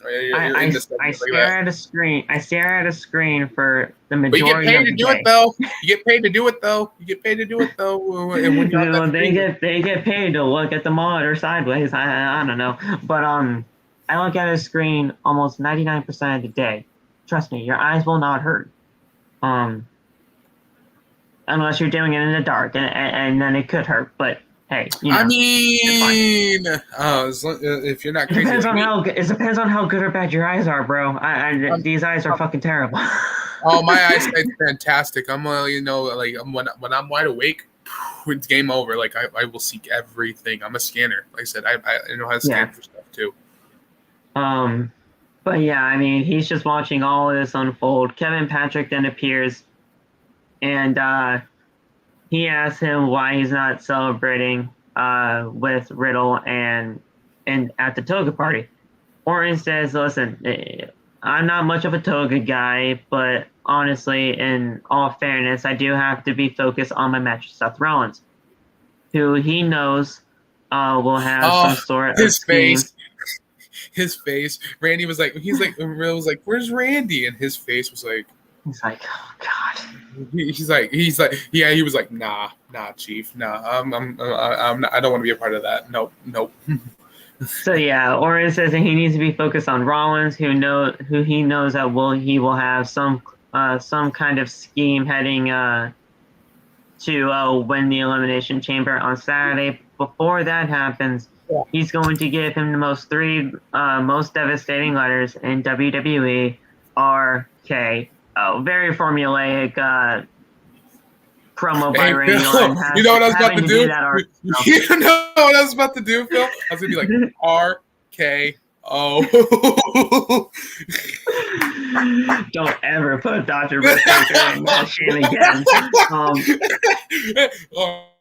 I stare at a screen. I stare at a screen for the majority of the day. But you get paid to do it, though. You get paid to do it, though. And when you're they get paid to look at the monitor sideways. I don't know, but I look at a screen almost 99% of the day. Trust me, your eyes will not hurt. Unless you're doing it in the dark, and then it could hurt. But hey, I mean, if you're not crazy, it depends on how good or bad your eyes are, bro. These eyes are fucking terrible. Oh, my eyesight's fantastic. I'm like when I'm wide awake, it's game over. Like I will seek everything. I'm a scanner. Like I said, I know how to scan for stuff too. But yeah, I mean, he's just watching all of this unfold. Kevin Patrick then appears, and he asks him why he's not celebrating with Riddle and at the toga party. Orton says, "Listen, I'm not much of a toga guy, but honestly, in all fairness, I do have to be focused on my match with Seth Rollins, who he knows will have some sort of scheme." His face. Randy was like, Riddle was like, "Where's Randy?" And his face was like, he's like, "Oh God." He's like, yeah. He was like, nah, Chief, nah. I'm not, I don't want to be a part of that. Nope. So yeah, Orton says that he needs to be focused on Rollins, who he knows that he will have some kind of scheme heading to win the Elimination Chamber on Saturday. Before that happens, he's going to give him the three most devastating letters in WWE, RKO. Very formulaic promo by Randy Orton. You know what I was about to do? You know what I was about to do, Phil? I was going to be like, RKO. Don't ever put Dr. Britt Baker in that shit again.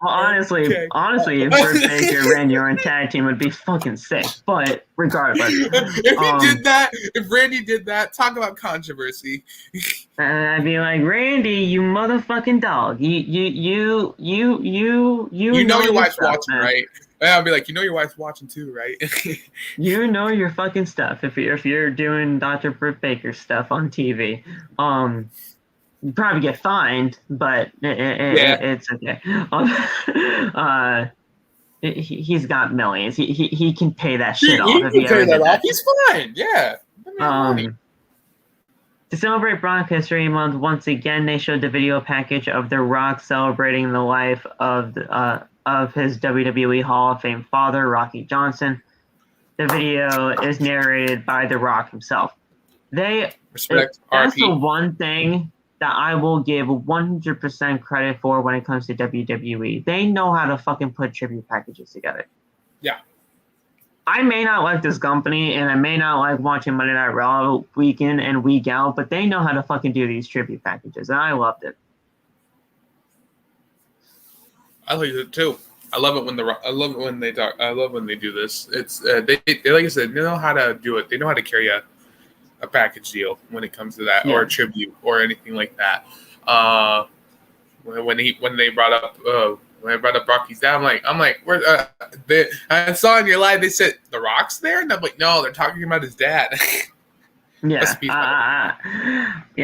Honestly, if Britt Baker and Randy Orton tag team would be fucking sick. But regardless, if Randy did that, talk about controversy. I'd be like, Randy, you motherfucking dog. You know your wife's stuff, watching, man. right? I'll be like, your wife's watching too, right? You know your fucking stuff if you're doing Dr. Britt Baker stuff on TV. You probably get fined, but it's okay. He's got millions. He can pay that shit off He if can he pay ever that did off. that. He's fine. Yeah. Money. To celebrate Rock History Month, once again, they showed the video package of The Rock celebrating the life of his WWE Hall of Fame father, Rocky Johnson. The video is narrated by The Rock himself. Respect. That's RP. the one thing that I will give 100% credit for when it comes to WWE. They know how to fucking put tribute packages together. Yeah. I may not like this company, and I may not like watching Monday Night Raw week in and week out, but they know how to fucking do these tribute packages, and I loved it. I like it too. I love it when they talk. I love when they do this. It's they like I said, they know how to do it. They know how to carry a package deal when it comes to that, or a tribute or anything like that. When they brought up when I brought up Rocky's dad, I'm like, where? I saw in your live they said The Rock's there, and I'm like, no, they're talking about his dad. Yeah,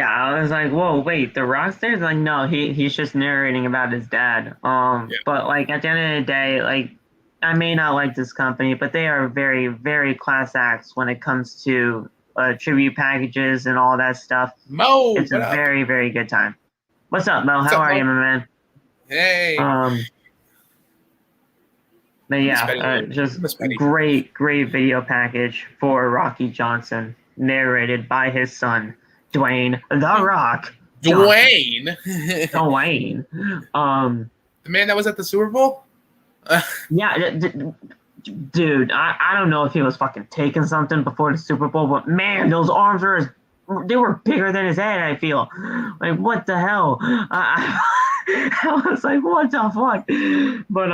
I was like, whoa, wait, The Rock's there? It's like, no, he's just narrating about his dad. But like at the end of the day, like I may not like this company, but they are very, very class acts when it comes to tribute packages and all that stuff. Mo, it's a very, very good time. What's up, Mo? How are you, my man? Hey. But yeah, just great video package for Rocky Johnson, narrated by his son, Dwayne The Rock. Dwayne. The man that was at the Super Bowl. Yeah, dude, I don't know if he was fucking taking something before the Super Bowl, but man, those arms they were bigger than his head. I feel like, what the hell? I was like, what the fuck? But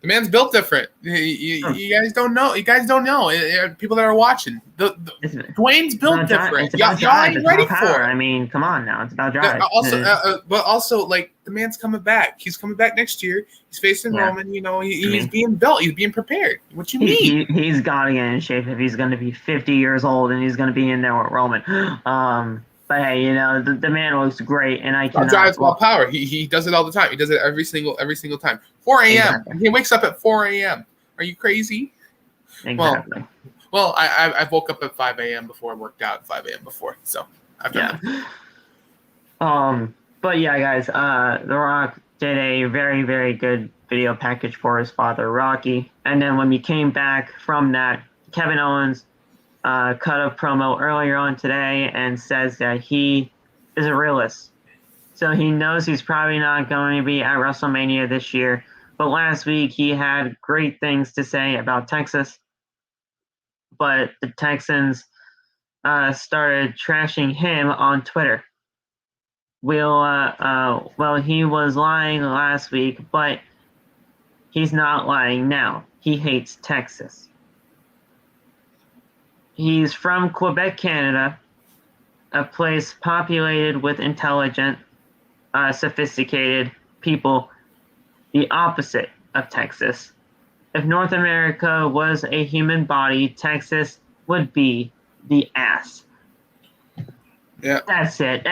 the man's built different. You guys don't know. You guys don't know. People that are watching, Dwayne's built different. Y'all ain't ready for it. I mean, come on now. It's about drive. But also, like, the man's coming back. He's coming back next year. He's facing Roman. You know, he's being built. He's being prepared. What you mean? He's got to get in shape if he's going to be 50 years old and he's going to be in there with Roman. But hey, you know, the man looks great, and I cannot. Drives while power. He does it all the time. He does it every single time. 4 a.m. Exactly. He wakes up at 4 a.m. Are you crazy? Exactly. Well, I woke up at 5 a.m. before I worked out at 5 a.m. before, so I've done that. But yeah, guys, The Rock did a very, very good video package for his father, Rocky, and then when we came back from that, Kevin Owens cut a promo earlier on today and says that he is a realist. So he knows he's probably not going to be at WrestleMania this year. But last week he had great things to say about Texas. But the Texans started trashing him on Twitter. Well, he was lying last week, but he's not lying now. He hates Texas. He's from Quebec, Canada, a place populated with intelligent, sophisticated people, the opposite of Texas. If North America was a human body, Texas would be the ass. Yeah, that's it.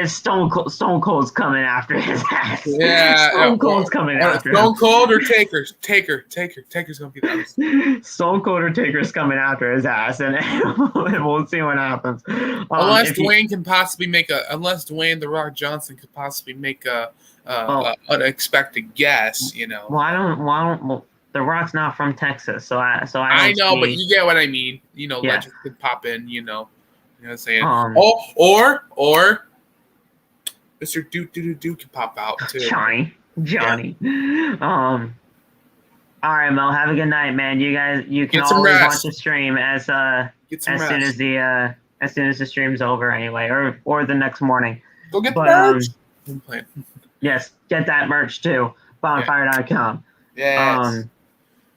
Stone Cold's coming after his ass. Yeah, Stone Cold's coming after him. Stone Cold or Taker's gonna be that. Stone Cold or Taker's coming after his ass, and we'll see what happens. Unless Dwayne The Rock Johnson could possibly make a unexpected guess, you know. Well, The Rock's not from Texas, so I know, but you get what I mean. You know, legends could pop in, you know. You know what I'm saying? Or Mr. Duke can pop out too. Johnny. Yeah. All right, Mo. Have a good night, man. You can always watch the stream as soon as the stream's over, anyway, or the next morning. Go get the merch. Yes, get that merch too. Bonfire.com. Yes.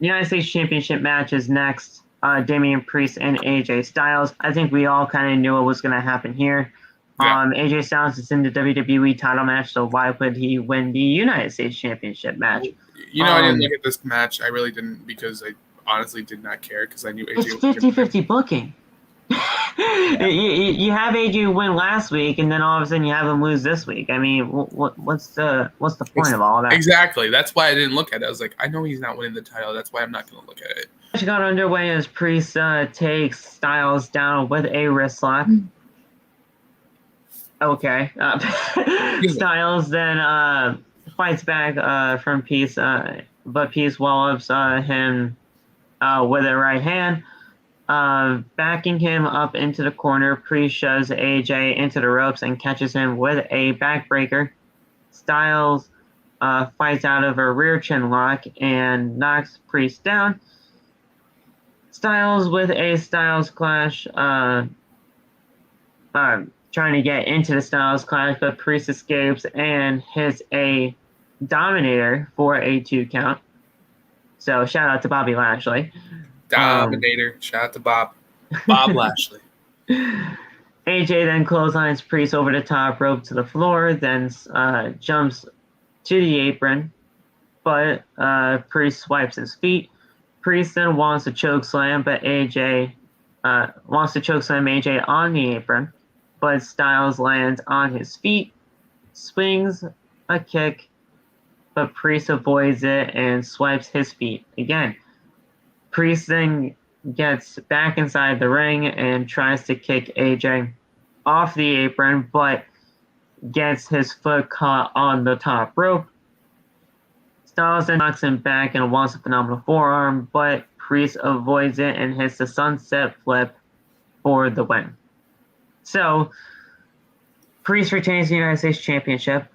United States Championship match is next. Damian Priest and AJ Styles. I think we all kind of knew what was going to happen here. Yeah. AJ Styles is in the WWE title match, so why would he win the United States Championship match? You know, I didn't look at this match. I really didn't, because I honestly did not care, because I knew AJ was 50-50 booking. You have AJ win last week, and then all of a sudden you have him lose this week. I mean, what's the point of all that? Exactly. That's why I didn't look at it. I was like, I know he's not winning the title. That's why I'm not going to look at it. Match got underway as Priest takes Styles down with a wrist lock. Okay. Styles then fights back from Peace, but Peace wallops him with a right hand. Backing him up into the corner, Priest shoves AJ into the ropes and catches him with a backbreaker. Styles fights out of a rear chin lock and knocks Priest down. Styles with a Styles Clash, trying to get into the Styles Clash, but Priest escapes and hits a Dominator for a 2 count. So shout out to Bobby Lashley. Dominator. Shout out to Bob Lashley. AJ then clotheslines Priest over the top rope to the floor, then jumps to the apron, but Priest swipes his feet. Priest then wants to chokeslam, but AJ wants to chokeslam AJ on the apron, but Styles lands on his feet, swings a kick, but Priest avoids it and swipes his feet again. Priest then gets back inside the ring and tries to kick AJ off the apron, but gets his foot caught on the top rope. Styles then knocks him back and wants a phenomenal forearm, but Priest avoids it and hits the sunset flip for the win. So, Priest retains the United States Championship.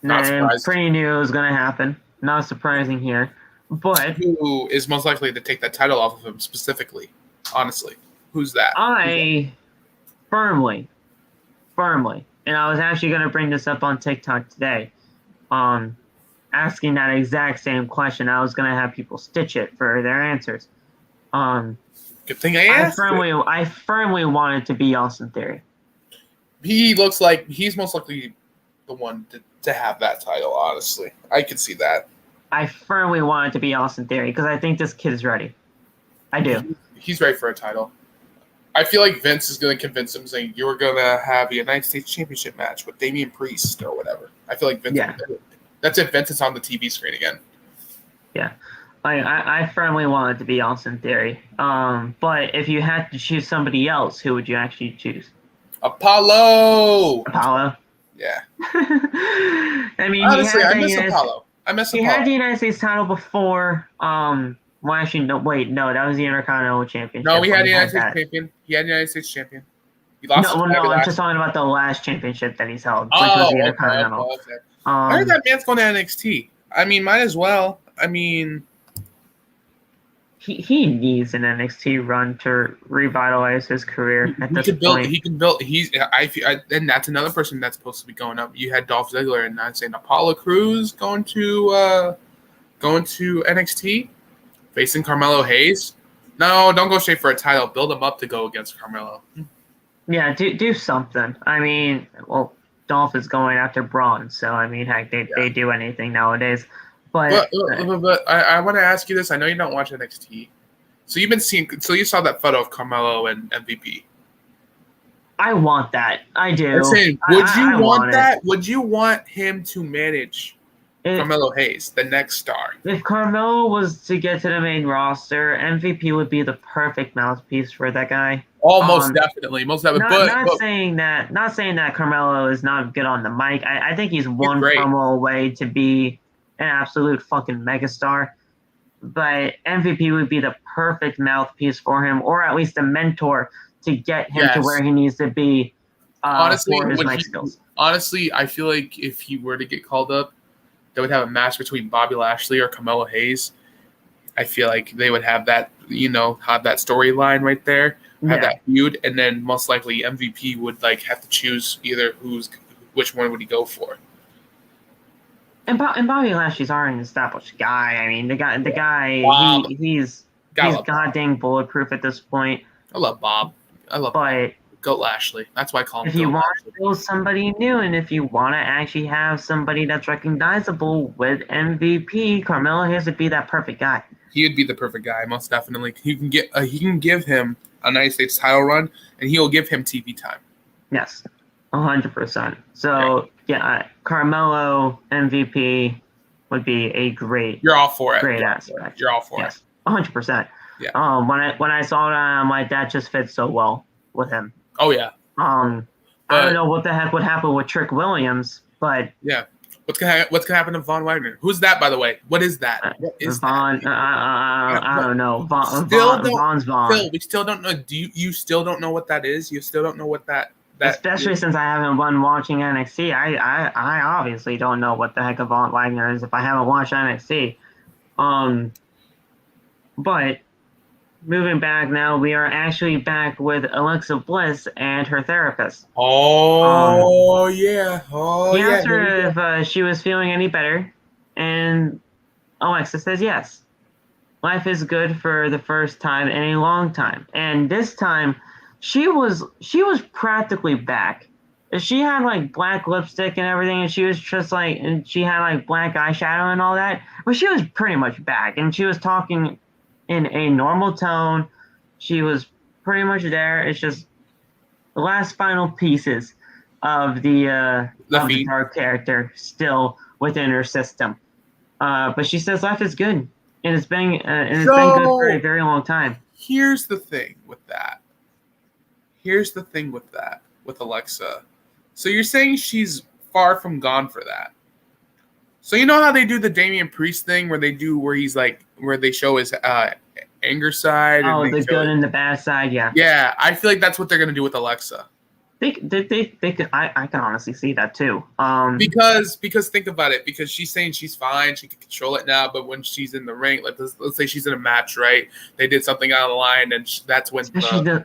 Not surprised. Pretty knew it was going to happen. Not surprising here. But who is most likely to take that title off of him specifically? Honestly, who's that? I firmly, and I was actually going to bring this up on TikTok today, asking that exact same question. I was going to have people stitch it for their answers. Good thing I asked. I firmly want it to be Austin Theory. He looks like he's most likely the one to have that title. Honestly, I could see that. I firmly want it to be Austin Theory because I think this kid is ready. I do. He's ready for a title. I feel like Vince is going to convince him, saying you're going to have a United States Championship match with Damian Priest or whatever. I feel like Vince. Yeah. That's if Vince is on the TV screen again. Yeah. I firmly want it to be Austin Theory. But if you had to choose somebody else, who would you actually choose? Apollo. Yeah. I mean, honestly, I miss Apollo. He had the United States title before. Well, actually, no. Wait, no, that was the Intercontinental Championship. No, he had the United States champion. He had the United States champion. He lost. No, I'm just talking about the last championship that he's held, which was the Intercontinental. Okay. I heard that man's going to NXT. I mean, might as well. I mean, he needs an NXT run to revitalize his career at this point. He can build. And that's another person that's supposed to be going up. You had Dolph Ziggler, and I'm saying Apollo Crews going to NXT, facing Carmelo Hayes. No, don't go straight for a title. Build him up to go against Carmelo. Yeah, do something. I mean, well, Dolph is going after Braun, so I mean, heck, they do anything nowadays. But I want to ask you this. I know you don't watch NXT. So you've been seeing. So you saw that photo of Carmelo and MVP. I want that. I do. I'm saying, would you want that? Would you want him to manage Carmelo Hayes, the next star? If Carmelo was to get to the main roster, MVP would be the perfect mouthpiece for that guy. Oh, most definitely. Not saying that Carmelo is not good on the mic. I think he's one promo away to be an absolute fucking megastar. But MVP would be the perfect mouthpiece for him, or at least a mentor to get him to where he needs to be for his mic skills. Honestly, I feel like if he were to get called up, they would have a match between Bobby Lashley or Carmelo Hayes. I feel like they would have that, have that storyline right there, have that feud, and then most likely MVP would have to choose either which one would he go for. And Bobby Lashley's already an established guy. I mean, the guy, he's goddamn bulletproof at this point. I love Bob. Bob. Goat Lashley. That's why I call him. If you want to build somebody new, and if you want to actually have somebody that's recognizable with MVP, Carmelo Hayes would be that perfect guy. He would be the perfect guy, most definitely. He can give him a United States title run, and he'll give him TV time. Yes, 100%. So Carmelo MVP would be a great. You're all for it. Great aspect. You're all for it. Yes, 100%. Yeah. When I saw that, I'm like, that just fits so well with him. Oh yeah. I don't know what the heck would happen with Trick Williams, but yeah. What's gonna happen to Von Wagner? Who's that, by the way? What is that? What is Von? that? I don't know. Von's Von. Phil, we still don't know. Do you still don't know what that is? You still don't know what that Especially since I haven't been watching NXT. I obviously don't know what the heck a Von Wagner is if I haven't watched NXT. But moving back now, we are actually back with Alexa Bliss and her therapist. Oh yeah. Oh he yeah. He asked her if she was feeling any better, and Alexa says yes. Life is good for the first time in a long time, and this time she was practically back. She had like black lipstick and everything, and she was just like, and she had like black eyeshadow and all that, but she was pretty much back, and she was talking in a normal tone. She was pretty much there. It's just the last final pieces of the dark character still within her system. But she says life is good, and it's been good for a very long time. Here's the thing with that. With Alexa. So you're saying she's far from gone for that. So you know how they do the Damian Priest thing where they show his anger side. Oh, the good and the bad side, yeah. Yeah, I feel like that's what they're gonna do with Alexa. They could, I can honestly see that too. Because think about it. Because she's saying she's fine, she can control it now. But when she's in the ring, let's say she's in a match, right? They did something on the line, and that's when.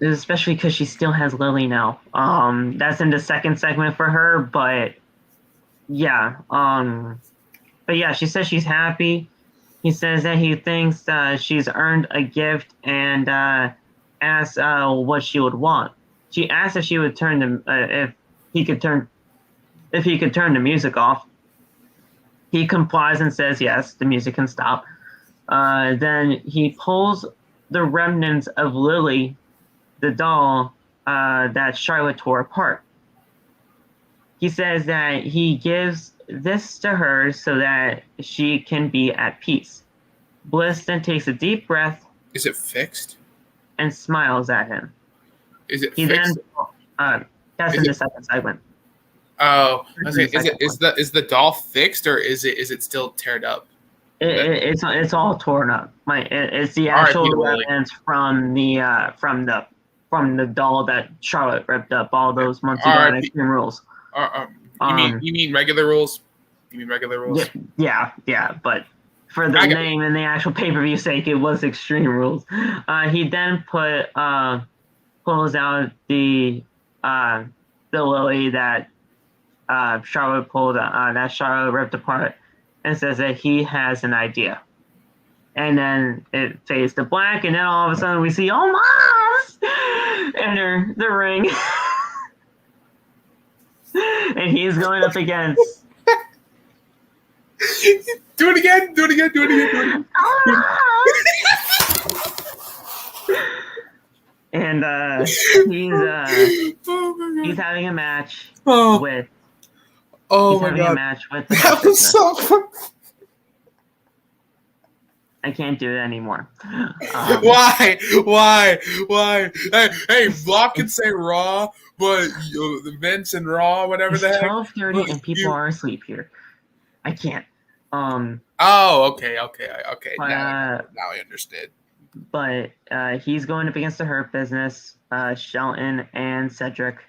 Especially because she still has Lily now. That's in the second segment for her, but yeah. But yeah, she says she's happy. He says that he thinks she's earned a gift, and asks what she would want. She asked if she would if he could turn the music off. He complies and says yes, the music can stop. Then he pulls the remnants of Lily, the doll that Charlotte tore apart. He says that he gives this to her so that she can be at peace. Bliss then takes a deep breath. Is it fixed? And smiles at him. Is it fixed? That's in the second segment. Oh, is the doll fixed or is it still teared up? It's all torn up. It's the actual remnants from the doll that Charlotte ripped up all those months ago in Extreme Rules. You mean regular rules? You mean regular rules? Yeah. But for the name and the actual pay-per-view sake, it was Extreme Rules. He then pulls out the Lily that Charlotte pulled that Charlotte ripped apart, and says that he has an idea. And then it fades to black, and then all of a sudden we see Omos enter the ring. And he's going up against. Do it again. And he's having a match with. Oh my god! A match with that was so fun. I can't do it anymore. Why? Hey, Block can say Raw, but Vince and Raw, whatever the heck. It's 12:30 and people are asleep here. I can't. Oh, okay. But, now I understood. But he's going up against the Hurt Business, Shelton and Cedric.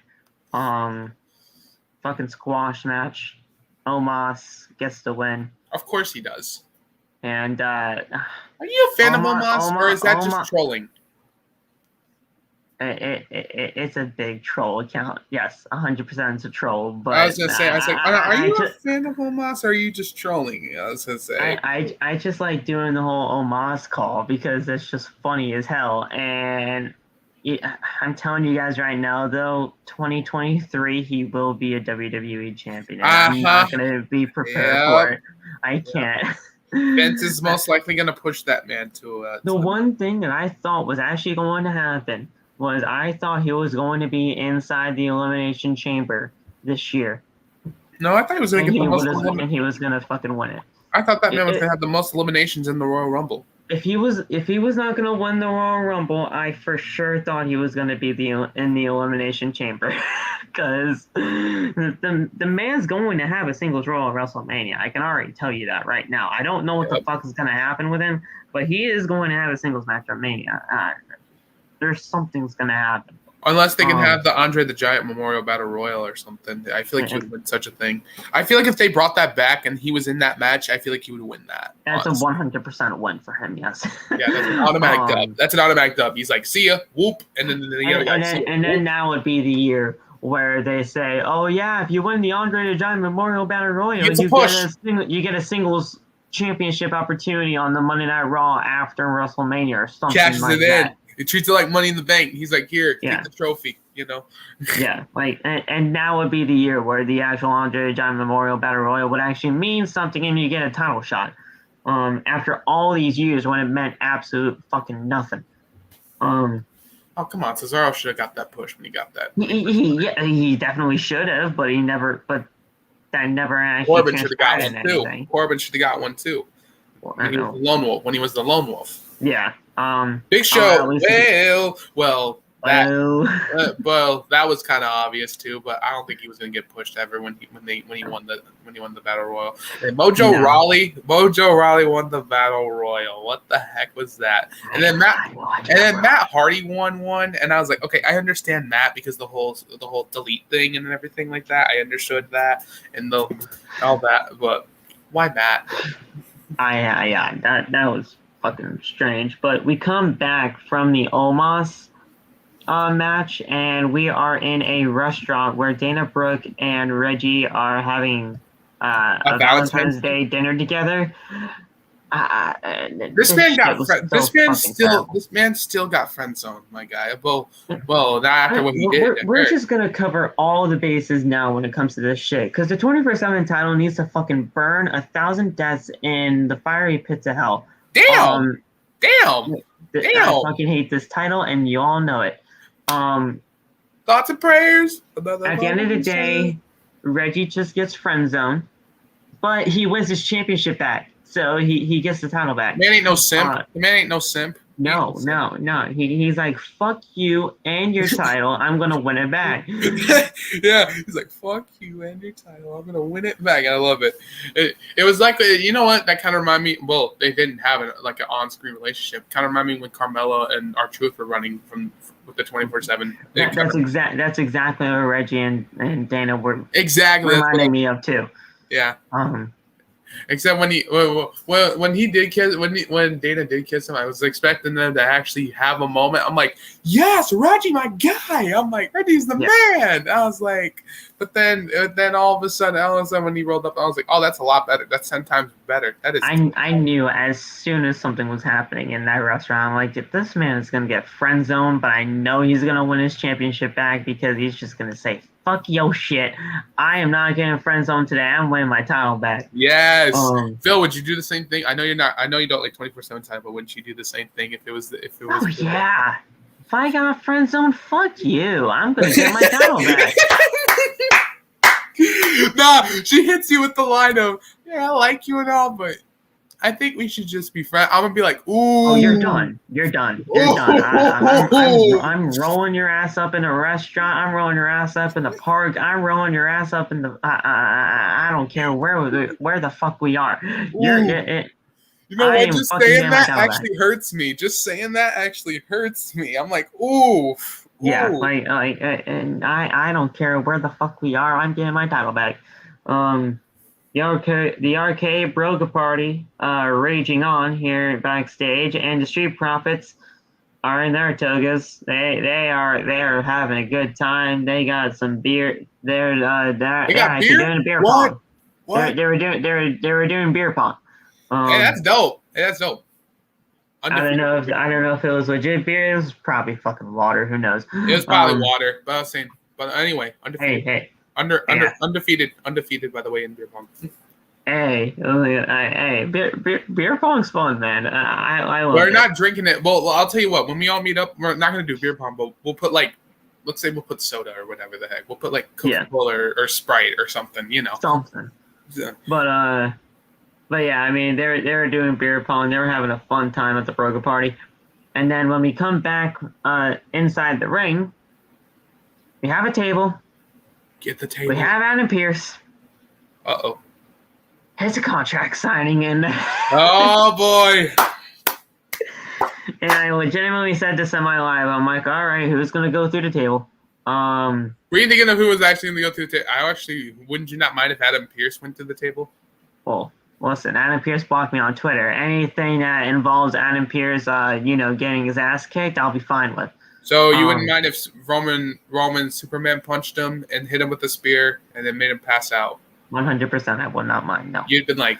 Fucking squash match. Omos gets the win. Of course he does. And are you a fan of Omos, or is that just trolling? It's a big troll account. Yes, 100% it's a troll. But I was gonna say, are you a fan of Omos, or are you just trolling? I was gonna say, I just like doing the whole Omos call because it's just funny as hell. And I'm telling you guys right now, though, 2023 he will be a WWE champion. I'm not gonna be prepared for it. I can't. Vince is most likely going to push that man to. The one thing that I thought was actually going to happen was I thought he was going to be inside the Elimination Chamber this year. No, I thought he was going to get the most eliminations. And he was going to fucking win it. I thought that man was going to have the most eliminations in the Royal Rumble. If he was not going to win the Royal Rumble, I for sure thought he was going to be in the Elimination Chamber, because the man's going to have a singles Royal at WrestleMania. I can already tell you that right now. I don't know what the fuck is going to happen with him, but he is going to have a singles match at Mania. There's something's going to happen. Unless they can have the Andre the Giant Memorial Battle Royal or something. I feel like he would win such a thing. I feel like if they brought that back and he was in that match, I feel like he would win that. That's honestly. A 100% win for him, yes. Yeah, that's an automatic dub. That's an automatic dub. He's like, see ya, whoop, and then the other guy. And then now would be the year where they say, oh, yeah, if you win the Andre the Giant Memorial Battle Royal, you get a singles championship opportunity on the Monday Night Raw after WrestleMania or something Cashes like it that. In. It treats it like Money in the Bank. He's like, here, take the trophy, Yeah, like, and now would be the year where the actual Andre the Giant Memorial Battle Royal would actually mean something and you get a title shot. After all these years when it meant absolute fucking nothing. Oh, come on. Cesaro should have got that push when he got that. He definitely should have, but that never actually Corbin should have got one, anything. Too. Corbin should have got one, too. When he was the Lone Wolf. Yeah. Big Show. Well, that was kind of obvious too, but I don't think he was going to get pushed ever when he won the Battle Royal. And Mojo Rawley won the Battle Royal. What the heck was that? And then Matt Hardy won one, and I was like, okay, I understand Matt because the whole delete thing and everything like that. I understood that and all that, but why Matt? That was fucking strange. But we come back from the Omos match, and we are in a restaurant where Dana Brooke and Reggie are having a Valentine's Day dinner together. This man still got friend zoned, my guy. Well, not after what he did. We're just gonna cover all the bases now when it comes to this shit, because the 24/7 title needs to fucking burn 1,000 deaths in the fiery pits of hell. Damn. I fucking hate this title, and you all know it. Thoughts and prayers. At the end of the day, Reggie just gets friend zoned, but he wins his championship back. So he gets the title back. Man ain't no simp. The man ain't no simp. No. He's like, fuck you and your title. I'm going to win it back. Yeah. He's like, fuck you and your title. I'm going to win it back. I love it. It was like, you know what? That kind of reminded me. Well, they didn't have an on-screen relationship. Kind of reminded me when Carmella and R-Truth were running with the 24/7. That's exactly what Reggie and Dana were reminding me of too. Yeah. Except when Dana did kiss him, I was expecting them to actually have a moment. I'm like, yes, Reggie, my guy. I'm like, Reggie's the man. I was like, but then all of a sudden when he rolled up, I was like, oh, that's a lot better. That's 10 times better. That is. I knew as soon as something was happening in that restaurant, I'm like, this man is gonna get friend zoned, but I know he's gonna win his championship back because he's just gonna say, fuck yo shit. I am not getting friend zoned today. I'm winning my title back. Yes. Phil, would you do the same thing? I know you're not. I know you don't like 24/7 title, but wouldn't you do the same thing if it was? Oh yeah. If I got friend zoned, fuck you. I'm gonna get my title back. Nah, she hits you with the line of, yeah, I like you and all, but I think we should just be friends. I'm gonna be like, ooh. Oh, you're done. I'm rolling your ass up in a restaurant. I'm rolling your ass up in the park. I'm rolling your ass up in the. I don't care where the fuck we are. You know what? Just saying that actually hurts me. Just saying that actually hurts me. I'm like, ooh. Yeah, and I don't care where the fuck we are. I'm getting my title back. The arcade broke party raging on here backstage, and the Street Profits are in their togas. They are having a good time. They got some beer. They're actually doing a beer pong. What? They were doing beer pong. Hey, that's dope. I don't know if it was legit beer. It was probably fucking water. Who knows? It was probably water. But I was saying. But anyway, undefeated. Hey. Undefeated, by the way, in beer pong. Beer pong's fun, man. I love We're it. not drinking it. Well, I'll tell you what. When we all meet up, we're not going to do beer pong, but we'll put let's say we'll put soda or whatever the heck. We'll put like Coca-Cola or Sprite or something, Something. Yeah. But yeah, I mean, they were doing beer pong. They were having a fun time at the Broga party. And then when we come back inside the ring, we have a table. Get the table. We have Adam Pearce. Uh-oh. It's a contract signing in. Oh, boy. And I legitimately said to semi-live, I'm like, all right, who's going to go through the table? Were you thinking of who was actually going to go through the table? Wouldn't you not mind if Adam Pearce went to the table? Well, listen, Adam Pearce blocked me on Twitter. Anything that involves Adam Pearce, getting his ass kicked, I'll be fine with. So you wouldn't mind if Roman Superman punched him and hit him with a spear and then made him pass out? 100%, I would not mind. No. You've been like,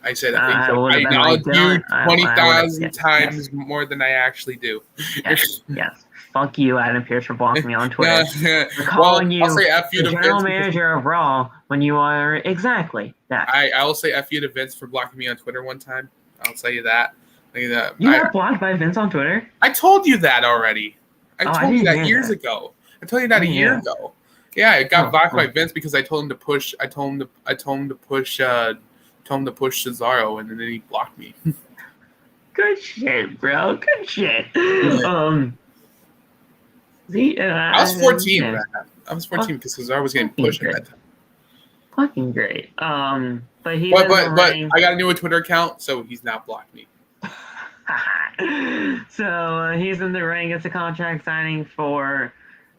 I said, I acknowledge you 20,000 times more than I actually do. Yes. Fuck you, Adam Pearce, for blocking me on Twitter. For calling you I'll say F you the to general Vince manager of Raw when you are exactly that. I will say F you to Vince for blocking me on Twitter one time. I'll tell you that. You got blocked by Vince on Twitter? I told you that already. I told you that years ago. I told you that a year ago. Yeah, I got blocked by Vince because I told him to push. I told him to push Cesaro, and then he blocked me. Good shit, bro. Good shit. I was 14. Yeah. I was 14 because Cesaro was getting pushed at that time. Fucking great. But I got a new Twitter account, so he's not blocked me. So he's in the ring. It's a contract signing for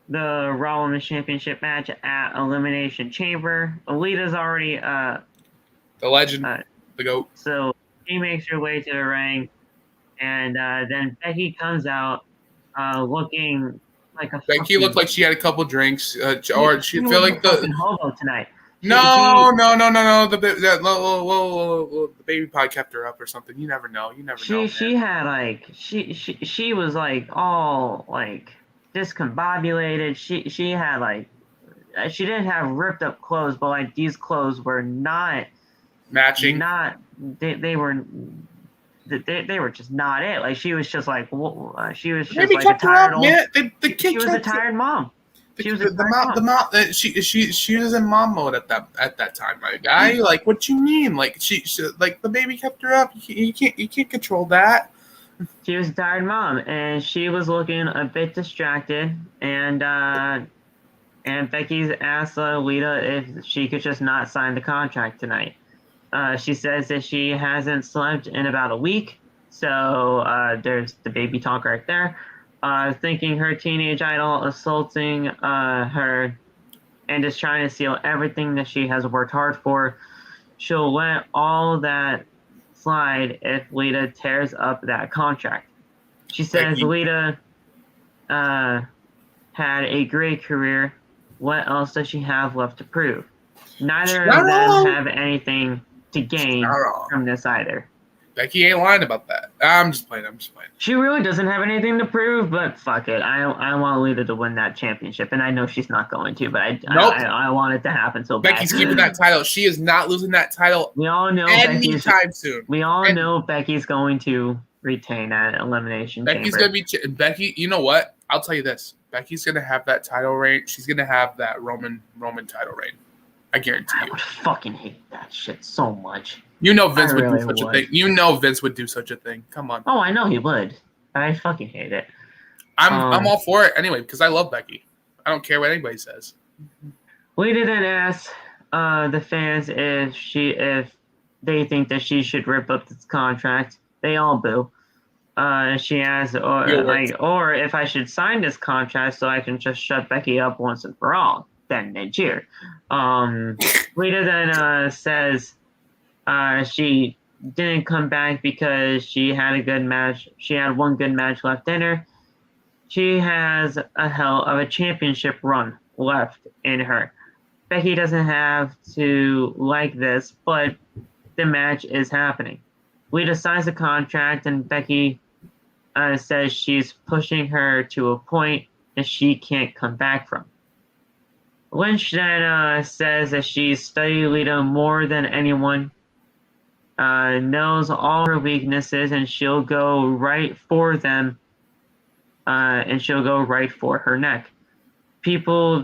the Raw Women's Championship match at Elimination Chamber. Lita's already the legend, the GOAT. So she makes her way to the ring, and then Becky comes out looking like a. Becky looked like she had a couple drinks, or she felt like the hobo tonight. No. The baby pod kept her up or something. You never know. She had she was like all like discombobulated. She had like she didn't have ripped up clothes, but like these clothes were not matching. They were just not it. Like she was just like she was just maybe like kept a tired her up, old. man. She was a tired mom. She was she was in mom mode at that time, my guy. Like, what you mean? Like she like the baby kept her up. You can't control that. She was a tired mom, and she was looking a bit distracted. And Becky's asked Lita if she could just not sign the contract tonight. She says that she hasn't slept in about a week, so there's the baby talk right there. Thinking her teenage idol assaulting her and just trying to steal everything that she has worked hard for. She'll let all that slide if Lita tears up that contract. She says Becky. Lita had a great career. What else does she have left to prove? Neither of them have anything to gain from this either. Becky ain't lying about that. I'm just playing. She really doesn't have anything to prove, but fuck it. I want Lita to win that championship, and I know she's not going to, but I want it to happen so bad. Becky's keeping that title. She is not losing that title. We all know anytime soon. We all know Becky's going to retain that Elimination Becky's Chamber. going to be Becky. You know what? I'll tell you this. Becky's going to have that title reign. She's going to have that Roman title reign. I guarantee you. I would fucking hate that shit so much. You know Vince would do such a thing. You know Vince would do such a thing. Come on. Oh, I know he would. I fucking hate it. I'm all for it anyway because I love Becky. I don't care what anybody says. Lita then asked the fans if they think that she should rip up this contract. They all boo. She asked, or if I should sign this contract so I can just shut Becky up once and for all. Then they cheer. Lita then says she didn't come back because she had a good match. She had one good match left in her. She has a hell of a championship run left in her. Becky doesn't have to like this, but the match is happening. Lita signs the contract, and Becky says she's pushing her to a point that she can't come back from. Lynch then says that she studied Lita more than anyone, knows all her weaknesses, and she'll go right for them, and she'll go right for her neck. People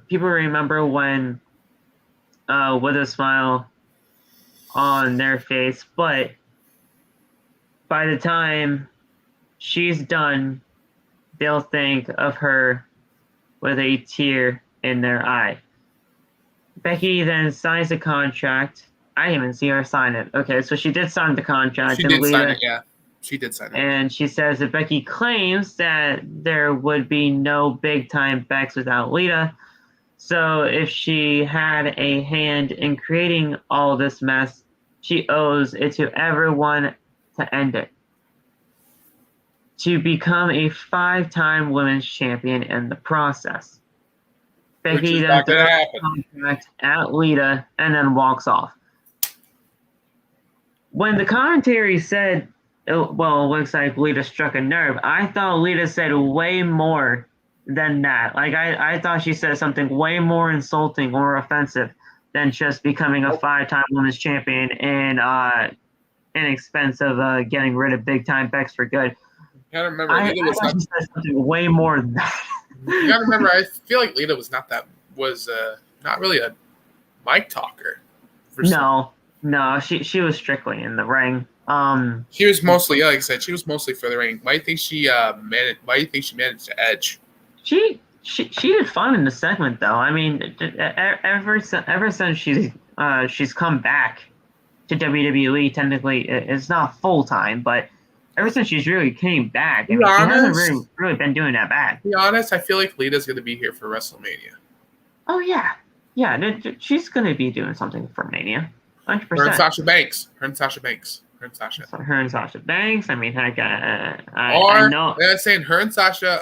remember when, with a smile on their face, but by the time she's done, they'll think of her with a tear in their eye. Becky then signs the contract. I didn't even see her sign it. Okay, so she did sign the contract. She did sign it, yeah. She did sign it. And she says that Becky claims that there would be no big-time Becks without Lita. So if she had a hand in creating all this mess, she owes it to everyone to end it. To become a 5-time women's champion in the process. Becky then throws the contract at Lita and then walks off. When the commentary said, well, it looks like Lita struck a nerve, I thought Lita said way more than that. Like, I thought she said something way more insulting or offensive than just becoming a 5-time women's champion and in expense of getting rid of big-time Becks for good. You gotta remember, I thought she said something way more than that. You gotta remember, I feel like Lita was not really a mic talker. No, she was strictly in the ring. She was mostly, like I said, she was mostly for the ring. Why do you think she managed to edge? She did fun in the segment, though. I mean, ever since she's come back to WWE, technically it's not full time, but ever since she's really came back, I mean, she hasn't really been doing that bad. To be honest, I feel like Lita's going to be here for WrestleMania. Oh yeah, she's going to be doing something for Mania, 100%. Her and Sasha Banks. Her and Sasha. Banks. I mean, heck, I know. I'm saying her and Sasha.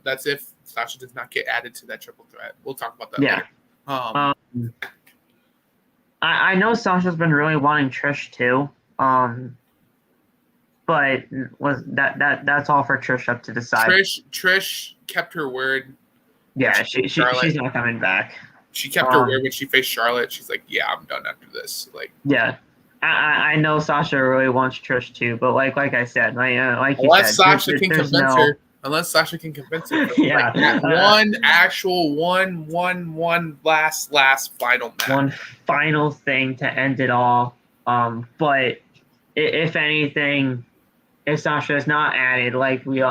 That's if Sasha does not get added to that triple threat. We'll talk about that later. I know Sasha's been really wanting Trish too. But that's all for Trish up to decide. Trish kept her word. Yeah, she's not coming back. She kept her word when she faced Charlotte. She's like, yeah, I'm done after this. Like, yeah, I know Sasha really wants Trish too, but like I said, unless Sasha can convince her. Unless Sasha can convince her. Yeah, like one last final match. One final thing to end it all. But if anything, if Sasha is not added, like you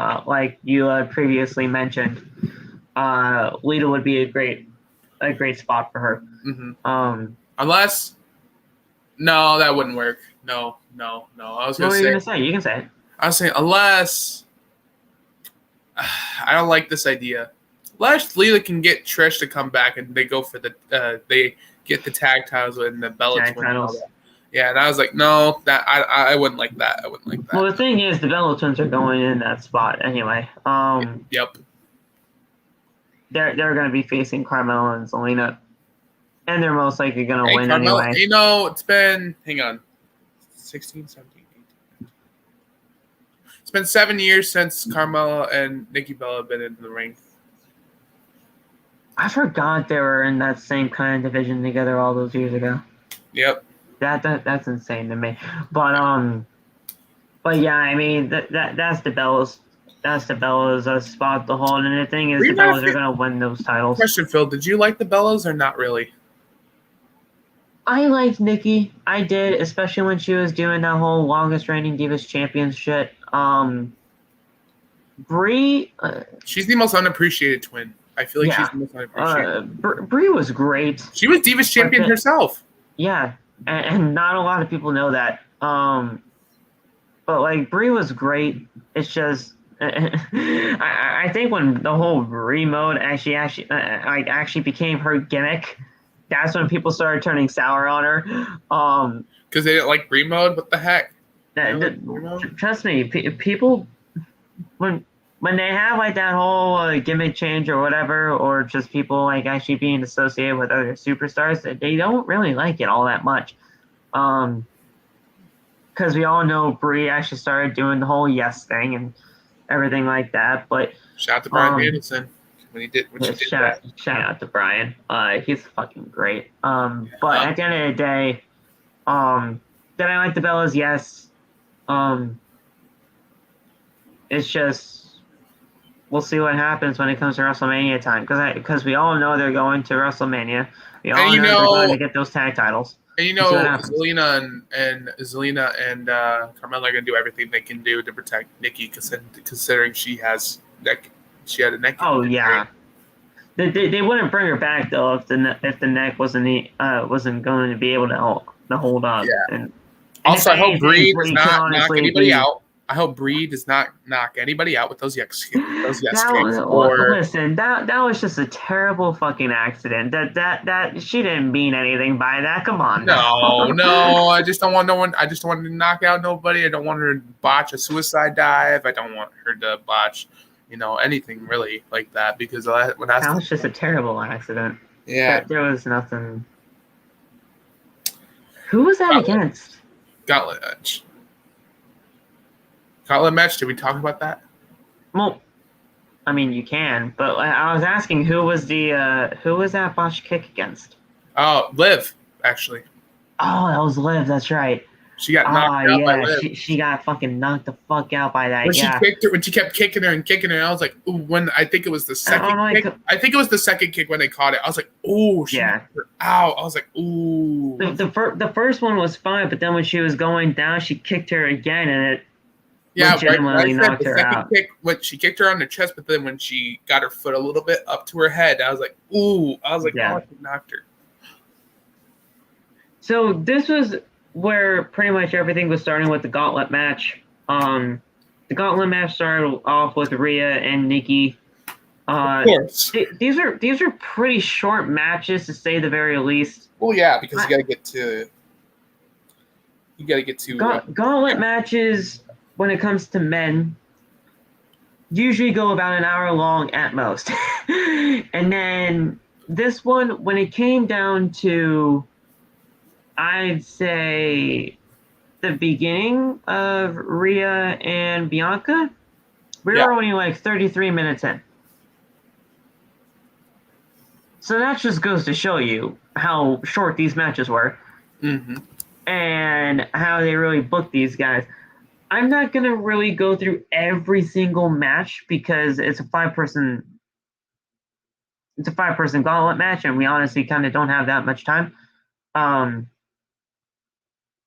previously mentioned, Lita would be a great spot for her. Mm-hmm. Unless, no, that wouldn't work. No. I was going to say. What are you going to say? You can say it. I was saying unless. I don't like this idea. Unless Lita can get Trish to come back and they go for they get the tag titles and the Bella Twins. Yeah, and I was like, no, that I wouldn't like that. Well, the thing is, the Bella Twins are going in that spot anyway. Yep. They're going to be facing Carmella and Zelina, and they're most likely going to win anyway. You know, it's been 16, 17. It's been 7 years since Carmella and Nikki Bella have been in the ring. I forgot they were in that same kind of division together all those years ago. Yep. That's insane to me. But yeah, I mean that's the Bellas. That's the Bellas' spot to hold, and the thing is, the Bellas are gonna win those titles. Question, Phil, did you like the Bellas or not really? I liked Nikki. I did, especially when she was doing that whole longest reigning Divas Champion shit. Brie. She's the most unappreciated twin. I feel like she's the most unappreciated. Brie was great. She was Divas Champion herself. Yeah, and not a lot of people know that. But like Brie was great. It's just. I think when the whole Brie mode actually became her gimmick, that's when people started turning sour on her. Because they didn't like Brie mode? What the heck? Trust me, people when they have like that whole gimmick change or whatever, or just people like actually being associated with other superstars, they don't really like it all that much. Because we all know Brie actually started doing the whole yes thing and everything like that. But shout out to Brian Danielson. when she did shout out to Brian. He's fucking great. But at the end of the day, did I like the Bellas? Yes. It's just we'll see what happens when it comes to WrestleMania time because we all know they're going to WrestleMania. We all know they're going to get those tag titles. And Zelina and Carmella are gonna do everything they can do to protect Nikki, considering she had a neck. Oh yeah, they wouldn't bring her back though if the neck wasn't going to be able to hold up. Yeah. And also, I hope Bree does not knock anybody out. I hope Bree does not knock anybody out with those yes kicks. Listen, that was just a terrible fucking accident. That she didn't mean anything by that. Come on. No. I just don't want no one. I just don't want her to knock out nobody. I don't want her to botch a suicide dive. I don't want her to botch, anything really like that because that was just a terrible accident. Yeah, there was nothing. Who was that against? Gauntlet match. Gauntlet match. Did we talk about that? Well, I mean, you can, but I was asking who was that botched kick against? Oh, Liv, actually. Oh, that was Liv. That's right. She got knocked out by Liv. She got fucking knocked the fuck out by that. When she kept kicking her, I was like, ooh, when I think it was the second kick. I think it was the second kick when they caught it. I was like, ooh, she knocked her out. I was like, ooh. The first one was fine, but then when she was going down, she kicked her again, and it legitimately knocked her out. Kick, when she kicked her on the chest, but then when she got her foot a little bit up to her head, I was like, ooh. I was like, oh, she knocked her. So this was where pretty much everything was starting with the Gauntlet match. The Gauntlet match started off with Rhea and Nikki. Of course. These are pretty short matches to say the very least. Well, yeah, because you got to get to Gauntlet matches when it comes to men usually go about an hour long at most. And then this one, when it came down to, I'd say, the beginning of Rhea and Bianca, we were only like 33 minutes in. So that just goes to show you how short these matches were. Mm-hmm. And how they really booked these guys. I'm not going to really go through every single match because it's a five-person gauntlet match, and we honestly kind of don't have that much time.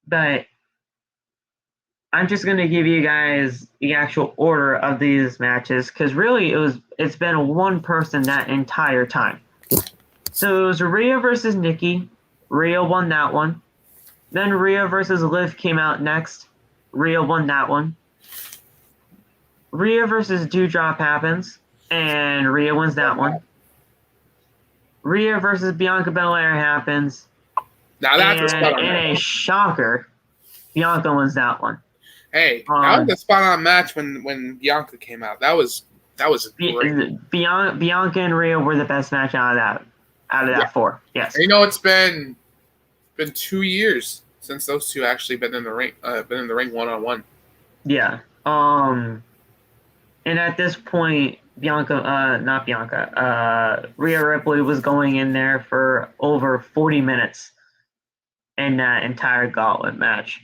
But I'm just going to give you guys the actual order of these matches because really it's been one person that entire time. So it was Rhea versus Nikki. Rhea won that one. Then Rhea versus Liv came out next. Rhea won that one. Rhea versus Doudrop happens, and Rhea wins that one. Rhea versus Bianca Belair happens. Now that's a shocker. Bianca wins that one. Hey, that was a spot-on match when Bianca came out. That was great. Bianca and Rhea were the best match out of that four. Yes. And it's been 2 years since those two actually been in the ring one-on-one. Yeah. And at this point, Rhea Ripley was going in there for over 40 minutes in that entire Gauntlet match.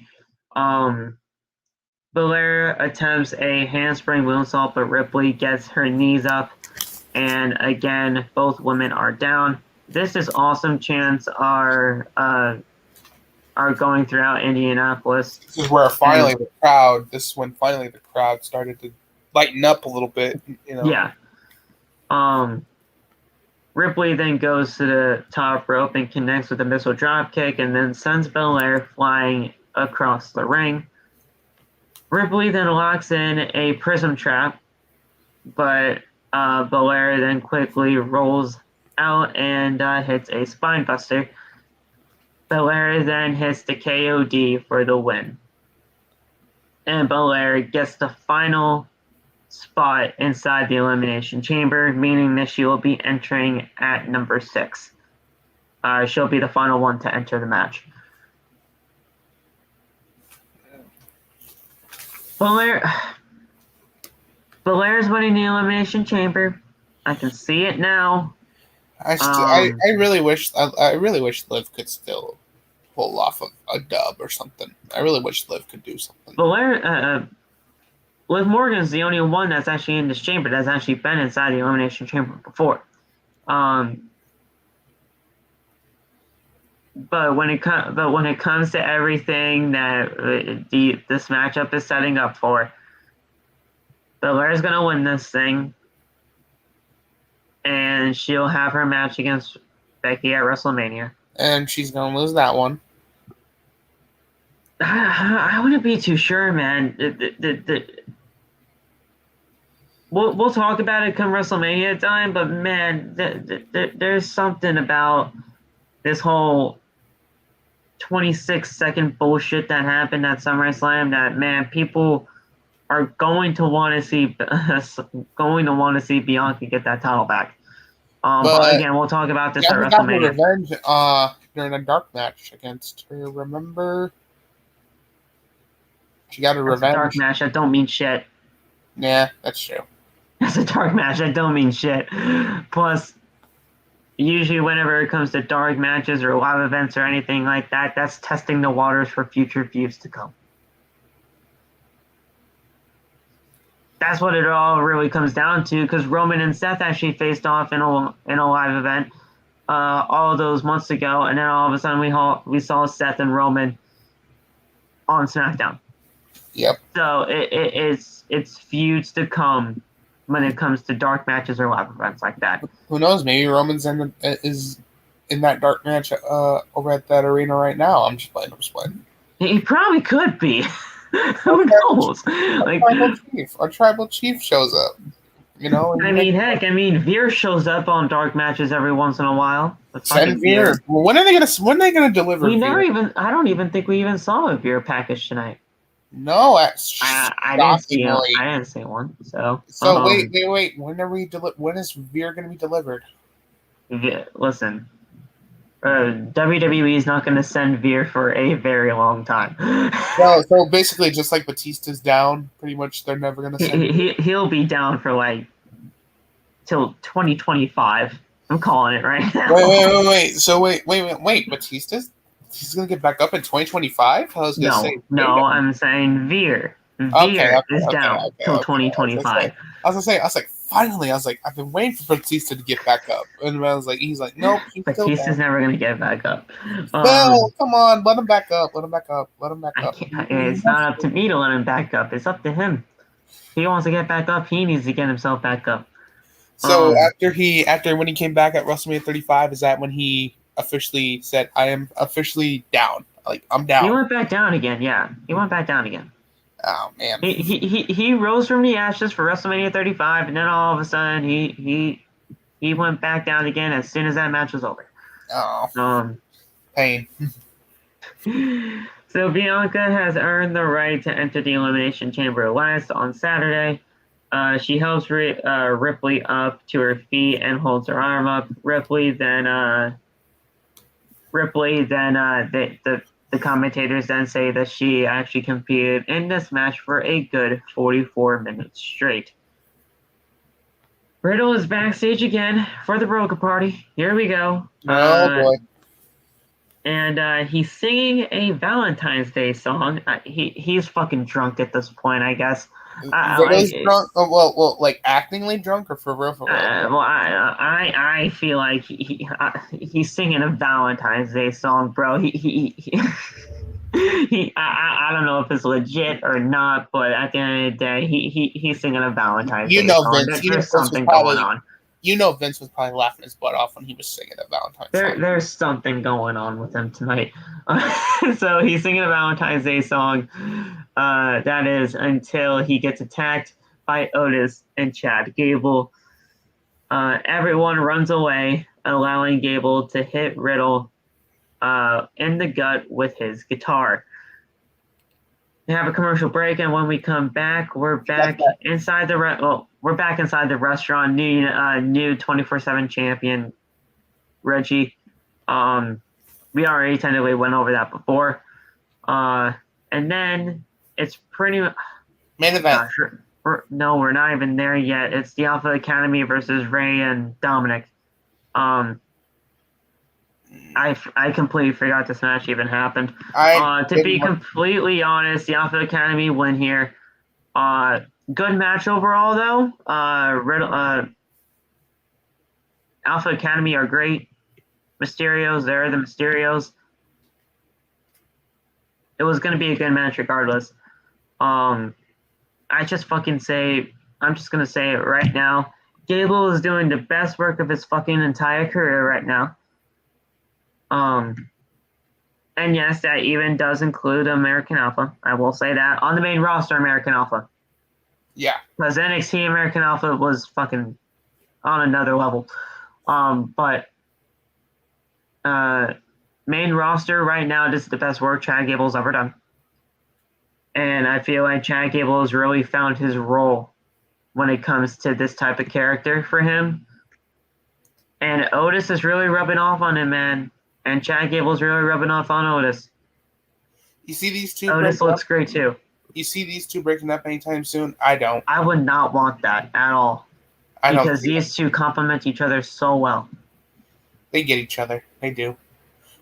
Belair attempts a handspring moonsault, but Ripley gets her knees up, and again, both women are down. This is awesome. Chants are going throughout Indianapolis. This is where finally the crowd started to lighten up a little bit. Yeah. Ripley then goes to the top rope and connects with a missile dropkick and then sends Belair flying across the ring. Ripley then locks in a prism trap, but Belair then quickly rolls out and hits a spine buster. Belair then hits the KOD for the win. And Belair gets the final spot inside the Elimination Chamber, meaning that she will be entering at number 6. She'll be the final one to enter the match. Belair's winning the Elimination Chamber. I can see it now. I really wish Liv could still pull off a dub or something. I really wish Liv could do something. Belair, Liv Morgan is the only one that's actually in this chamber that's actually been inside the Elimination Chamber before. But when it comes to everything that this matchup is setting up for, Belair's gonna win this thing, and she'll have her match against Becky at WrestleMania. And she's gonna lose that one. I wouldn't be too sure, man. We'll talk about it come WrestleMania time, but man, there's something about this whole 26-second bullshit that happened at SummerSlam that, man, people are going to want to see Bianca get that title back. But again, we'll talk about this at WrestleMania. Revenge during a dark match against her. Remember, she got a revenge. A dark match that don't mean shit. Yeah, that's true. That's a dark match that don't mean shit. Plus, usually whenever it comes to dark matches or live events or anything like that, that's testing the waters for future feuds to come. That's what it all really comes down to, because Roman and Seth actually faced off in a live event all those months ago, and then all of a sudden we saw Seth and Roman on SmackDown. Yep. So it's feuds to come when it comes to dark matches or live events like that. Who knows? Maybe Roman's is in that dark match over at that arena right now. I'm just playing. He probably could be. Who knows? Like, our tribal chief shows up. You know. I mean, Veer shows up on dark matches every once in a while. Send Veer. Well, when are they gonna deliver? I don't even think we even saw a Veer package tonight. No, I didn't see one. I didn't see one. So wait. When is Veer going to be delivered? Listen, WWE is not going to send Veer for a very long time. So basically, just like Batista's down, pretty much they're never going to send. He'll be down for like till 2025. I'm calling it right now. Wait. So wait. Batista's. He's going to get back up in 2025? I'm saying Veer. Veer is down till 2025. I was like, finally, I've been waiting for Batista to get back up. And I was like, he's like, nope. Batista's never going to get back up. Well, come on, let him back up. It's not up to me to let him back up. It's up to him. If he wants to get back up, he needs to get himself back up. So when he came back at WrestleMania 35, is that when he officially said, I am officially down? Like, I'm down. He went back down again, yeah. He went back down again. Oh, man. He rose from the ashes for WrestleMania 35, and then all of a sudden he went back down again as soon as that match was over. Oh. Pain. So Bianca has earned the right to enter the Elimination Chamber last on Saturday. She helps Ripley up to her feet and holds her arm up. Ripley then the commentators then say that she actually competed in this match for a good 44 minutes straight. Riddle is backstage again for the Broker Party. Here we go. Oh, boy. And he's singing a Valentine's Day song. He's fucking drunk at this point, I guess. Riddle's drunk? Well, like actingly drunk or for real? I feel like he's singing a Valentine's Day song, bro. I don't know if it's legit or not, but at the end of the day, he's singing a Valentine's Day song. There's something going on. You know, Vince was probably laughing his butt off when he was singing a Valentine's song. There's something going on with him tonight. So he's singing a Valentine's Day song. That is until he gets attacked by Otis and Chad Gable. Everyone runs away, allowing Gable to hit Riddle in the gut with his guitar. We have a commercial break, and when we come back, we're back inside the restaurant. New 24/7 champion Reggie. We already technically went over that before. And then it's pretty much main event. we're not even there yet. It's the Alpha Academy versus Rhea and Dominic. I completely forgot this match even happened. To be completely honest, the Alpha Academy win here. Good match overall, though. Alpha Academy are great. Mysterios, they're the Mysterios. It was going to be a good match regardless. I'm just going to say it right now. Gable is doing the best work of his fucking entire career right now. And yes, that even does include American Alpha. I will say that. On the main roster, American Alpha. Yeah. Because NXT American Alpha was fucking on another level. But main roster right now, this is the best work Chad Gable's ever done. And I feel like Chad Gable has really found his role when it comes to this type of character for him. And Otis is really rubbing off on him, man. And Chad Gable's really rubbing off on Otis. You see these two? Otis looks great too. You see these two breaking up anytime soon? I don't. I would not want that at all. Because these two complement each other so well. They get each other. They do.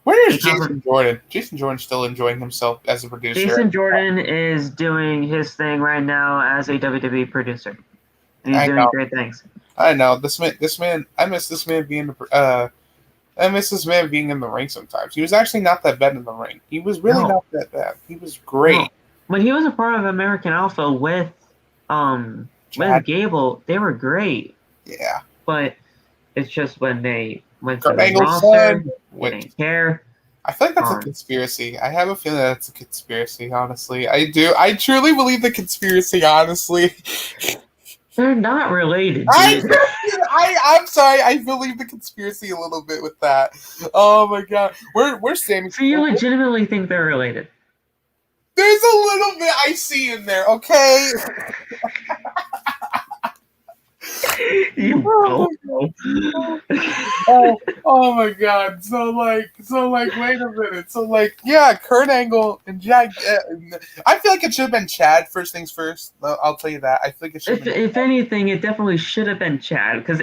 Where is Jason Jordan? Jason Jordan's still enjoying himself as a producer. Jason Jordan is doing his thing right now as a WWE producer. And he's doing great things. I know. This man, I miss this man being in the ring sometimes. He was actually not that bad in the ring. He was really not that bad. He was great. No. When he was a part of American Alpha with Gable, they were great. Yeah. But it's just when they went to the roster, they didn't care. I feel like that's a conspiracy. I have a feeling that's a conspiracy, honestly. I do. I truly believe the conspiracy, honestly. They're not related. I'm sorry. I believe the conspiracy a little bit with that. Oh my god, we're standing. So you legitimately think they're related? There's a little bit I see in there. Okay. You oh my god. So wait a minute. So Kurt Angle and Jack. I feel like it should have been Chad first things first. I'll tell you that. I think it should have been if anything, it definitely should have been Chad. Because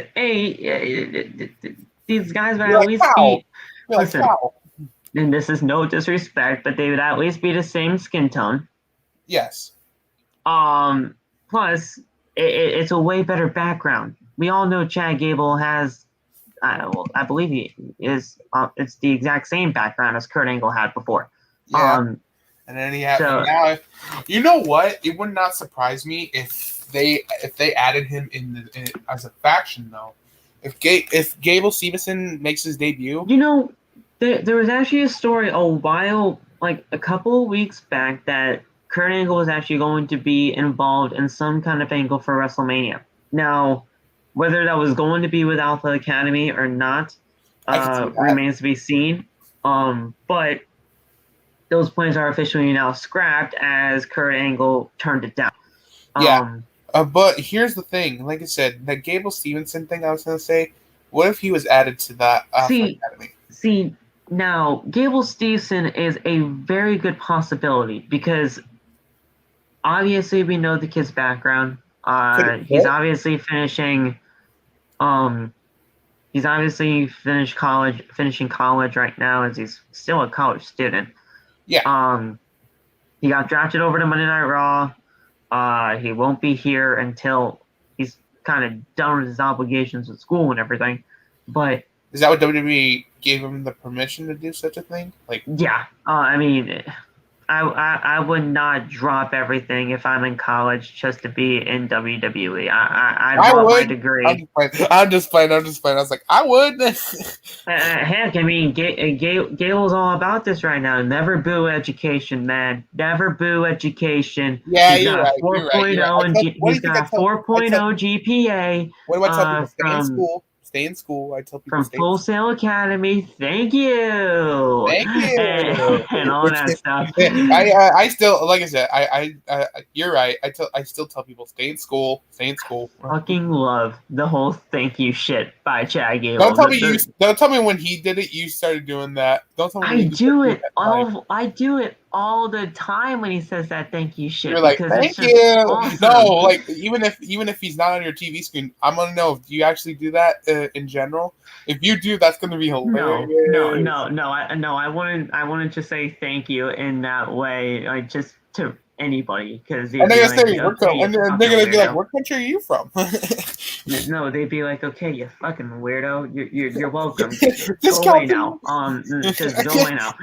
these guys would at least be. Listen, and this is no disrespect, but they would at least be the same skin tone. Yes. Plus, it's a way better background. We all know Chad Gable has, I believe he is. It's the exact same background as Kurt Angle had before. Yeah. And then he had. Now, you know what? It would not surprise me if they added him in as a faction though. If Gable Stevenson makes his debut, you know, there was actually a story a couple of weeks back that Kurt Angle was actually going to be involved in some kind of angle for WrestleMania. Now, whether that was going to be with Alpha Academy or not remains to be seen. But those plans are officially now scrapped as Kurt Angle turned it down. Yeah. But here's the thing. Like I said, the Gable Stevenson thing I was going to say, what if he was added to that Alpha Academy? See, now, Gable Stevenson is a very good possibility because obviously we know the kid's background. He's obviously finishing finishing college right now as he's still a college student. Yeah. He got drafted over to Monday Night Raw. He won't be here until he's kind of done with his obligations with school and everything. But is that what WWE gave him the permission to do such a thing? Yeah. I mean, I would not drop everything if I'm in college just to be in WWE. I dropped my degree. I'm just playing. I was like, I would. Heck, I mean, Gable's all about this right now. Never boo education, man. Never boo education. Yeah, he's got a 4.0 he's got a 4.0 GPA. What do I tell people? Stay in school. Stay in school. I tell people from Full Sail Academy. Thank you. And all that stuff. I still, like I said, I you're right. I still tell people stay in school. Stay in school. Fucking love the whole thank you shit by Chad Gable. Don't tell me when he did it. You started doing that. Don't tell me I you do it like, I do it all the time when he says that thank you shit you're like, because it's thank just you. awesome. No, like even if he's not on your TV screen, I'm gonna know. Do you actually do that in general? If you do, that's gonna be hilarious. I wouldn't just say thank you in that way, like just to anybody, because they'd And be they're like, gonna say, okay, you and they're fucking gonna be like, weirdo. what country are you from? No, they'd be like, okay, you fucking weirdo. You're welcome. Just Go away count now. Just go away now.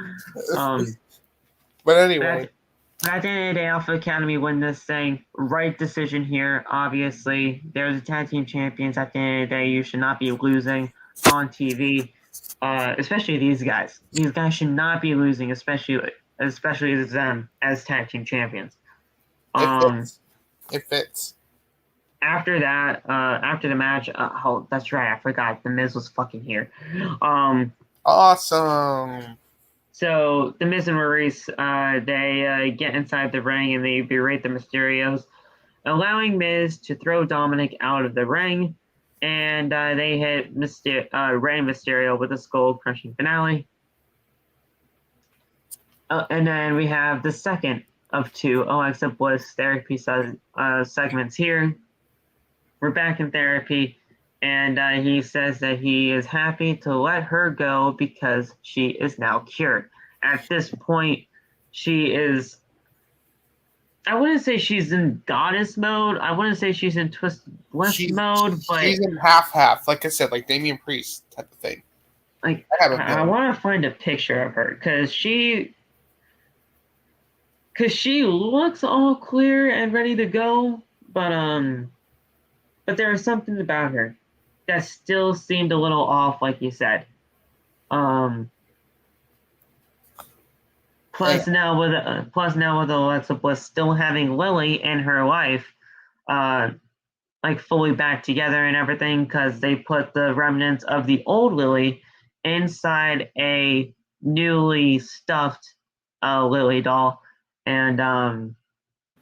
But anyway, But at the end of the day, Alpha Academy win this thing. Right decision here, obviously. They're the tag team champions. At the end of the day, you should not be losing on TV, especially these guys. These guys should not be losing, especially as them as tag team champions. it fits. After that, after the match, oh, that's right, I forgot. The Miz was fucking here. Awesome. So the Miz and Maurice, they get inside the ring and they berate the Mysterios, allowing Miz to throw Dominic out of the ring, and they hit Rey Mysterio with a skull-crushing finale. And then we have the second of two Alexa Bliss therapy segments here. We're back in therapy, and he says that he is happy to let her go because she is now cured. At this point, she is... I wouldn't say she's in goddess mode. I wouldn't say she's in Twisted Bliss mode, but... She's in half-half, like I said, like Damian Priest type of thing. Like, I want to find a picture of her, because she looks all clear and ready to go, but there was something about her that still seemed a little off, like you said. Plus now with Alexa Bliss still having Lily in her life, like fully back together and everything, because they put the remnants of the old Lily inside a newly stuffed Lily doll, and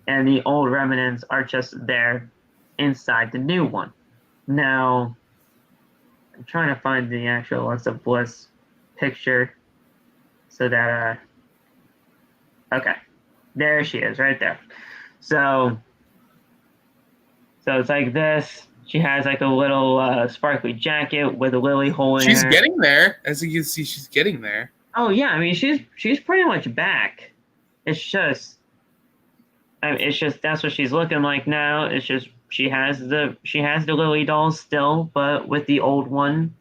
the old remnants are just there inside the new one. Now, I'm trying to find the actual Alexa Bliss picture so that okay, there she is, right there. So it's like this. She has like a little sparkly jacket with a lily hole in her. She's getting there, as you can see. She's getting there. Oh yeah, I mean she's pretty much back. It's just that's what she's looking like now. It's just she has the Lily doll still, but with the old one,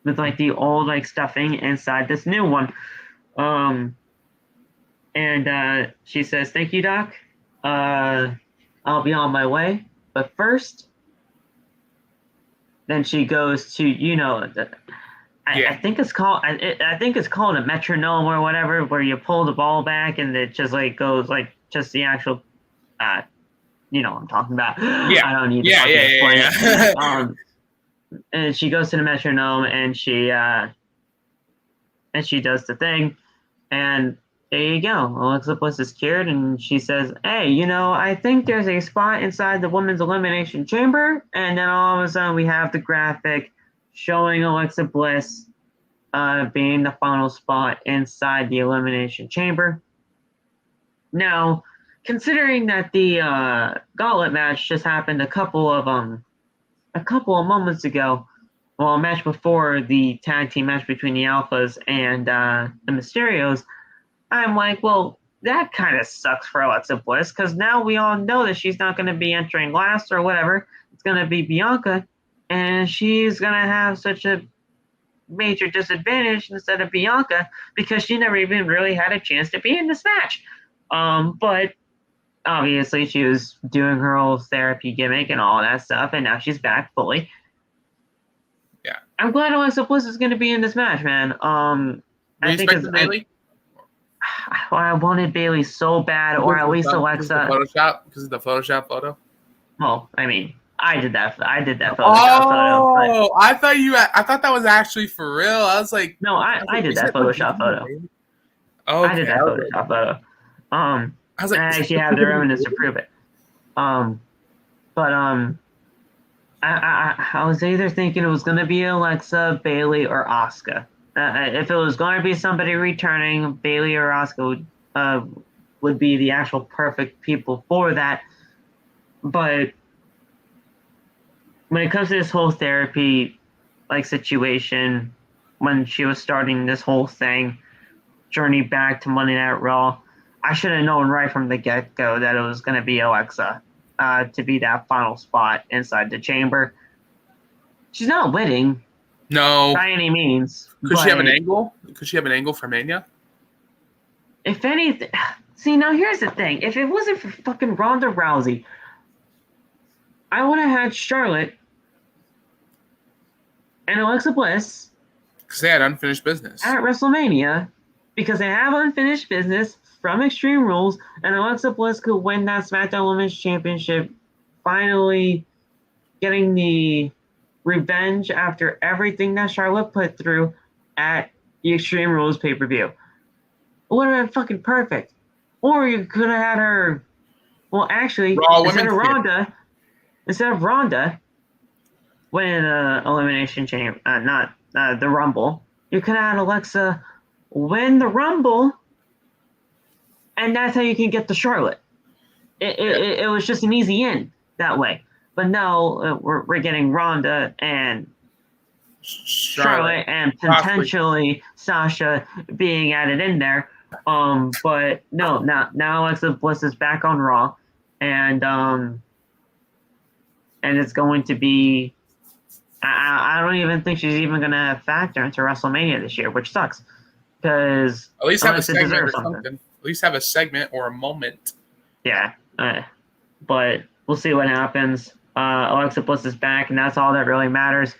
with like the old like stuffing inside this new one. And she says, "Thank you, Doc. I'll be on my way. But first," then she goes to I think it's called a metronome or whatever, where you pull the ball back and it just like goes like just the actual what I'm talking about. Yeah. I don't need to explain it. And she goes to the metronome and she does the thing, and there you go. Alexa Bliss is cured, and she says, "Hey, I think there's a spot inside the women's elimination chamber." And then all of a sudden, we have the graphic showing Alexa Bliss being the final spot inside the elimination chamber. Now, considering that the Gauntlet match just happened a couple of moments ago, well, a match before the tag team match between the Alphas and the Mysterios, I'm like, well, that kind of sucks for Alexa Bliss, because now we all know that she's not going to be entering last or whatever. It's going to be Bianca, and she's going to have such a major disadvantage instead of Bianca, because she never even really had a chance to be in this match. But obviously she was doing her old therapy gimmick and all that stuff, and now she's back fully. Yeah. I'm glad Alexa Bliss is going to be in this match, man. I think it's Bailey? I wanted Bailey so bad, or at least Alexa. Because of the Photoshop photo? Well, I mean, I did that Photoshop photo. Oh, I thought that was actually for real. I was like, no, I did that Photoshop photo. Oh, okay. I did that Photoshop photo. I was like, I actually have the evidence to prove it. But I was either thinking it was gonna be Alexa, Bailey, or Asuka. if it was going to be somebody returning, Bayley or Asuka would be the actual perfect people for that. But when it comes to this whole therapy situation, when she was starting this whole thing, journey back to Monday Night Raw, I should have known right from the get-go that it was going to be Alexa to be that final spot inside the chamber. She's not winning. No. By any means. Could she have an angle? Could she have an angle for Mania? If anything... See, now here's the thing. If it wasn't for fucking Ronda Rousey, I would have had Charlotte and Alexa Bliss... Because they had unfinished business. At WrestleMania. Because they have unfinished business from Extreme Rules, and Alexa Bliss could win that SmackDown Women's Championship, finally getting the revenge after everything that Charlotte put through at the Extreme Rules pay-per-view. It would have been fucking perfect. Or you could have had her... Well, actually, instead of Ronda winning the Elimination Chamber, not the Rumble, you could have had Alexa win the Rumble, and that's how you can get to Charlotte. It was just an easy in that way. But no, we're getting Ronda and Charlotte and potentially Sasha being added in there. But no, now Alexa Bliss is back on Raw, and it's going to be. I don't even think she's even going to factor into WrestleMania this year, which sucks. Because at least have a segment or something. At least have a segment or a moment. Yeah, but we'll see what happens. Alexa Bliss is back, and that's all that really matters.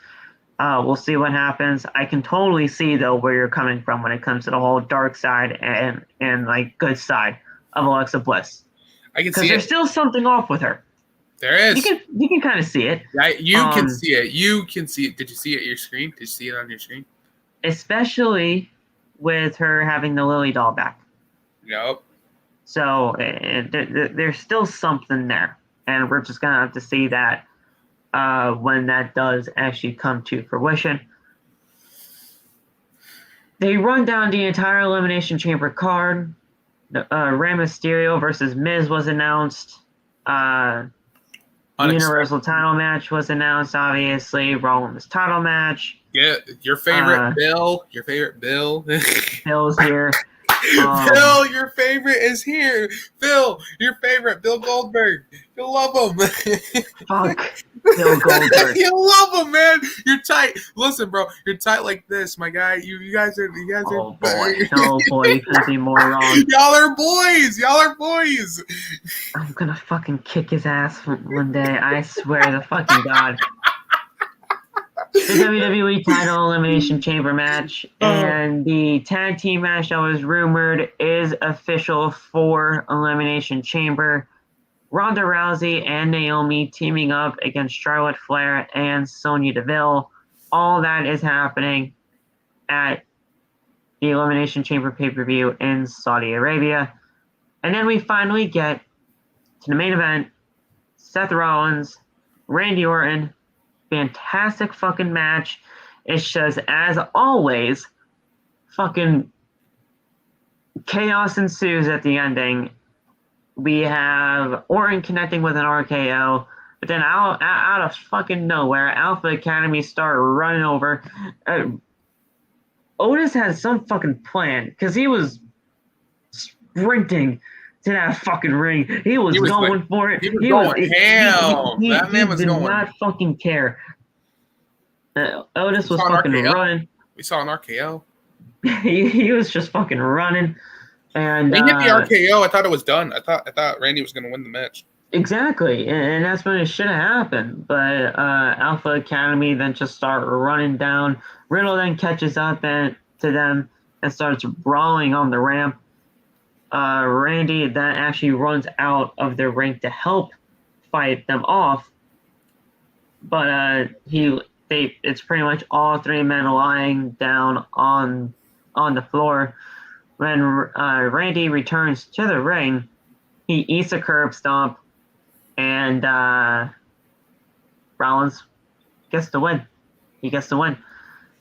We'll see what happens. I can totally see though where you're coming from when it comes to the whole dark side and like good side of Alexa Bliss. I can see it. Because there's still something off with her. There is. You can kind of see it. You can see it. You can see it. Did you see it on your screen? Did you see it on your screen? Especially with her having the Lily doll back. Yep. So there's still something there. And we're just going to have to see that when that does actually come to fruition. They run down the entire Elimination Chamber card. Rey Mysterio versus Miz was announced. Universal title match was announced, obviously. Rollins title match. Yeah, your favorite Bill. Your favorite Bill. Bill's here. Bill, your favorite is here. Bill, your favorite, Bill Goldberg. You'll love him. Fuck Bill Goldberg. You'll love him, man. You're tight. Listen, bro, you're tight like this, my guy. You guys are. Oh boy, you couldn't be more wrong. Y'all are boys. I'm gonna fucking kick his ass one day. I swear to fucking God. The WWE title Elimination Chamber match and the tag team match that was rumored is official for Elimination Chamber. Ronda Rousey and Naomi teaming up against Charlotte Flair and Sonya Deville. All that is happening at the Elimination Chamber pay-per-view in Saudi Arabia. And then we finally get to the main event. Seth Rollins, Randy Orton. Fantastic fucking match. It's just, as always, fucking chaos ensues at the ending. We have Orton connecting with an RKO, but then out of fucking nowhere, Alpha Academy start running over. Otis has some fucking plan, because he was sprinting to that fucking ring. He was going for it. He was going ham. That man was going. He did not fucking care. Otis was fucking running. We saw an RKO. he was just fucking running. And he hit the RKO. I thought it was done. I thought Randy was going to win the match. Exactly, and that's when it should have happened. But Alpha Academy then just start running down. Riddle then catches up to them and starts brawling on the ramp. Randy then actually runs out of the ring to help fight them off, but it's pretty much all three men lying down on the floor. When Randy returns to the ring, he eats a curb stomp, and Rollins gets the win. He gets the win.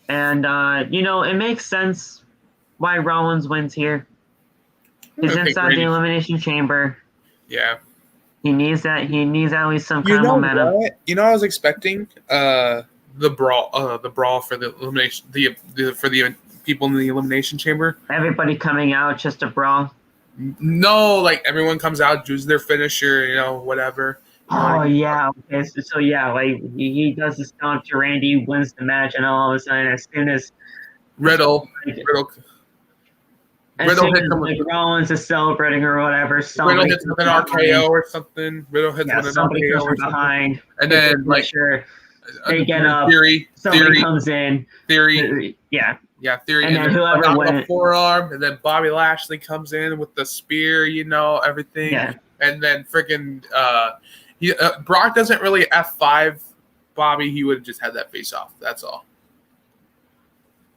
And it makes sense why Rollins wins here. He's inside the Elimination Chamber. Yeah. He needs that. He needs at least some kind of momentum. What? I was expecting the brawl for the elimination, for the people in the Elimination Chamber. Everybody coming out just to brawl. No, like everyone comes out, does their finisher, whatever. Oh yeah, okay. So yeah, like he does the stomp to Randy, wins the match, and all of a sudden, as soon as Riddle hits him with Rollins is celebrating or whatever, Riddle hits with an RKO or something. Riddle hits with an RKO or behind, and then they get up. Somebody comes in. Theory. Yeah, Theory. And then whoever wins, the forearm, and then Bobby Lashley comes in with the spear. Everything. Yeah. And then freaking Brock doesn't really F5 Bobby. He would have just had that face off. That's all.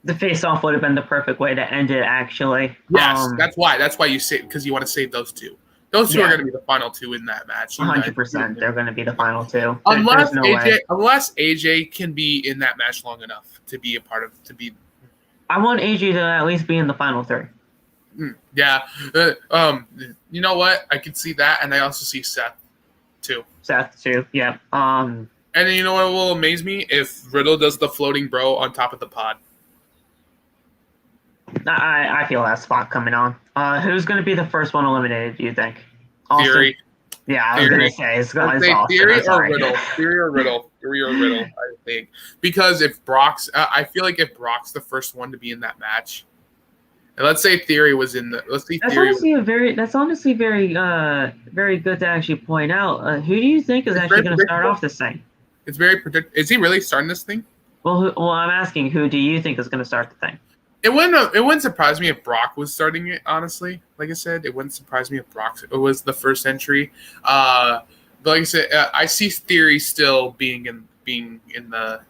The face off would have been the perfect way to end it, actually. Yes, that's why. That's why you save, because you want to save those two. Those two are going to be the final two in that match. 100%. They're going to be the final two. Unless AJ can be in that match long enough to be a part of I want AJ to at least be in the final three. Yeah. You know what? I can see that, and I also see Seth too. Yeah. And then you know what will amaze me? If Riddle does the floating bro on top of the pod. I feel that spot coming on. Who's going to be the first one eliminated, do you think? Austin? Theory. Yeah, I was going to say it's Austin. Theory or Riddle. Theory or Riddle, I think. Because if Brock's... I feel like if Brock's the first one to be in that match... And let's say Theory was in the... That's honestly very good to actually point out. Who do you think is actually going to start off this thing? It's very predictable. Is he really starting this thing? Well, I'm asking, who do you think is going to start the thing? It wouldn't surprise me if Brock was starting it, honestly. Like I said, it wouldn't surprise me if Brock was the first entry. But like I said, I see Theory still being in the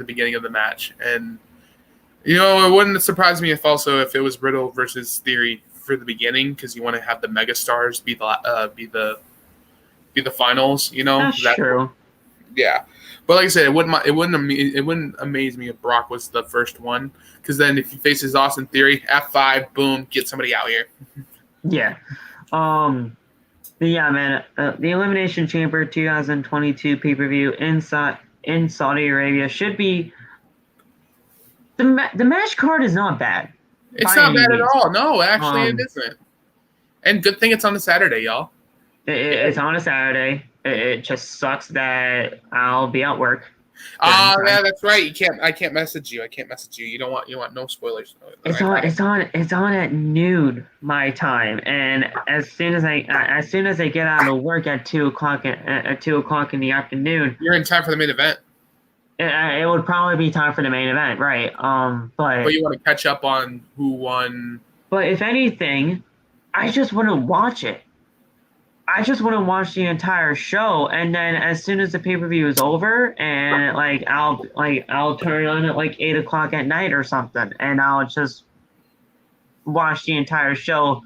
beginning of the match, and it wouldn't surprise me if it was Riddle versus Theory for the beginning, because you want to have the megastars be the finals. That's true. Yeah. But like I said, it wouldn't amaze me if Brock was the first one, because then if he faces Austin Theory, F5, boom, get somebody out here. Yeah. But yeah, man, the Elimination Chamber 2022 pay-per-view in Saudi Arabia should be the match card is not bad. It's not bad at all. No, actually, it isn't. And good thing it's on a Saturday, y'all. It's on a Saturday. It just sucks that I'll be at work. Yeah, that's right. I can't message you. You don't want no spoilers. It's on at noon my time, and as soon as I get out of work at 2:00 in the afternoon, you're in time for the main event. It would probably be time for the main event, right? But you want to catch up on who won. But if anything, I just want to watch it. I just want to watch the entire show, and then as soon as the pay-per-view is over, and I'll turn on at 8:00 at night or something, and I'll just watch the entire show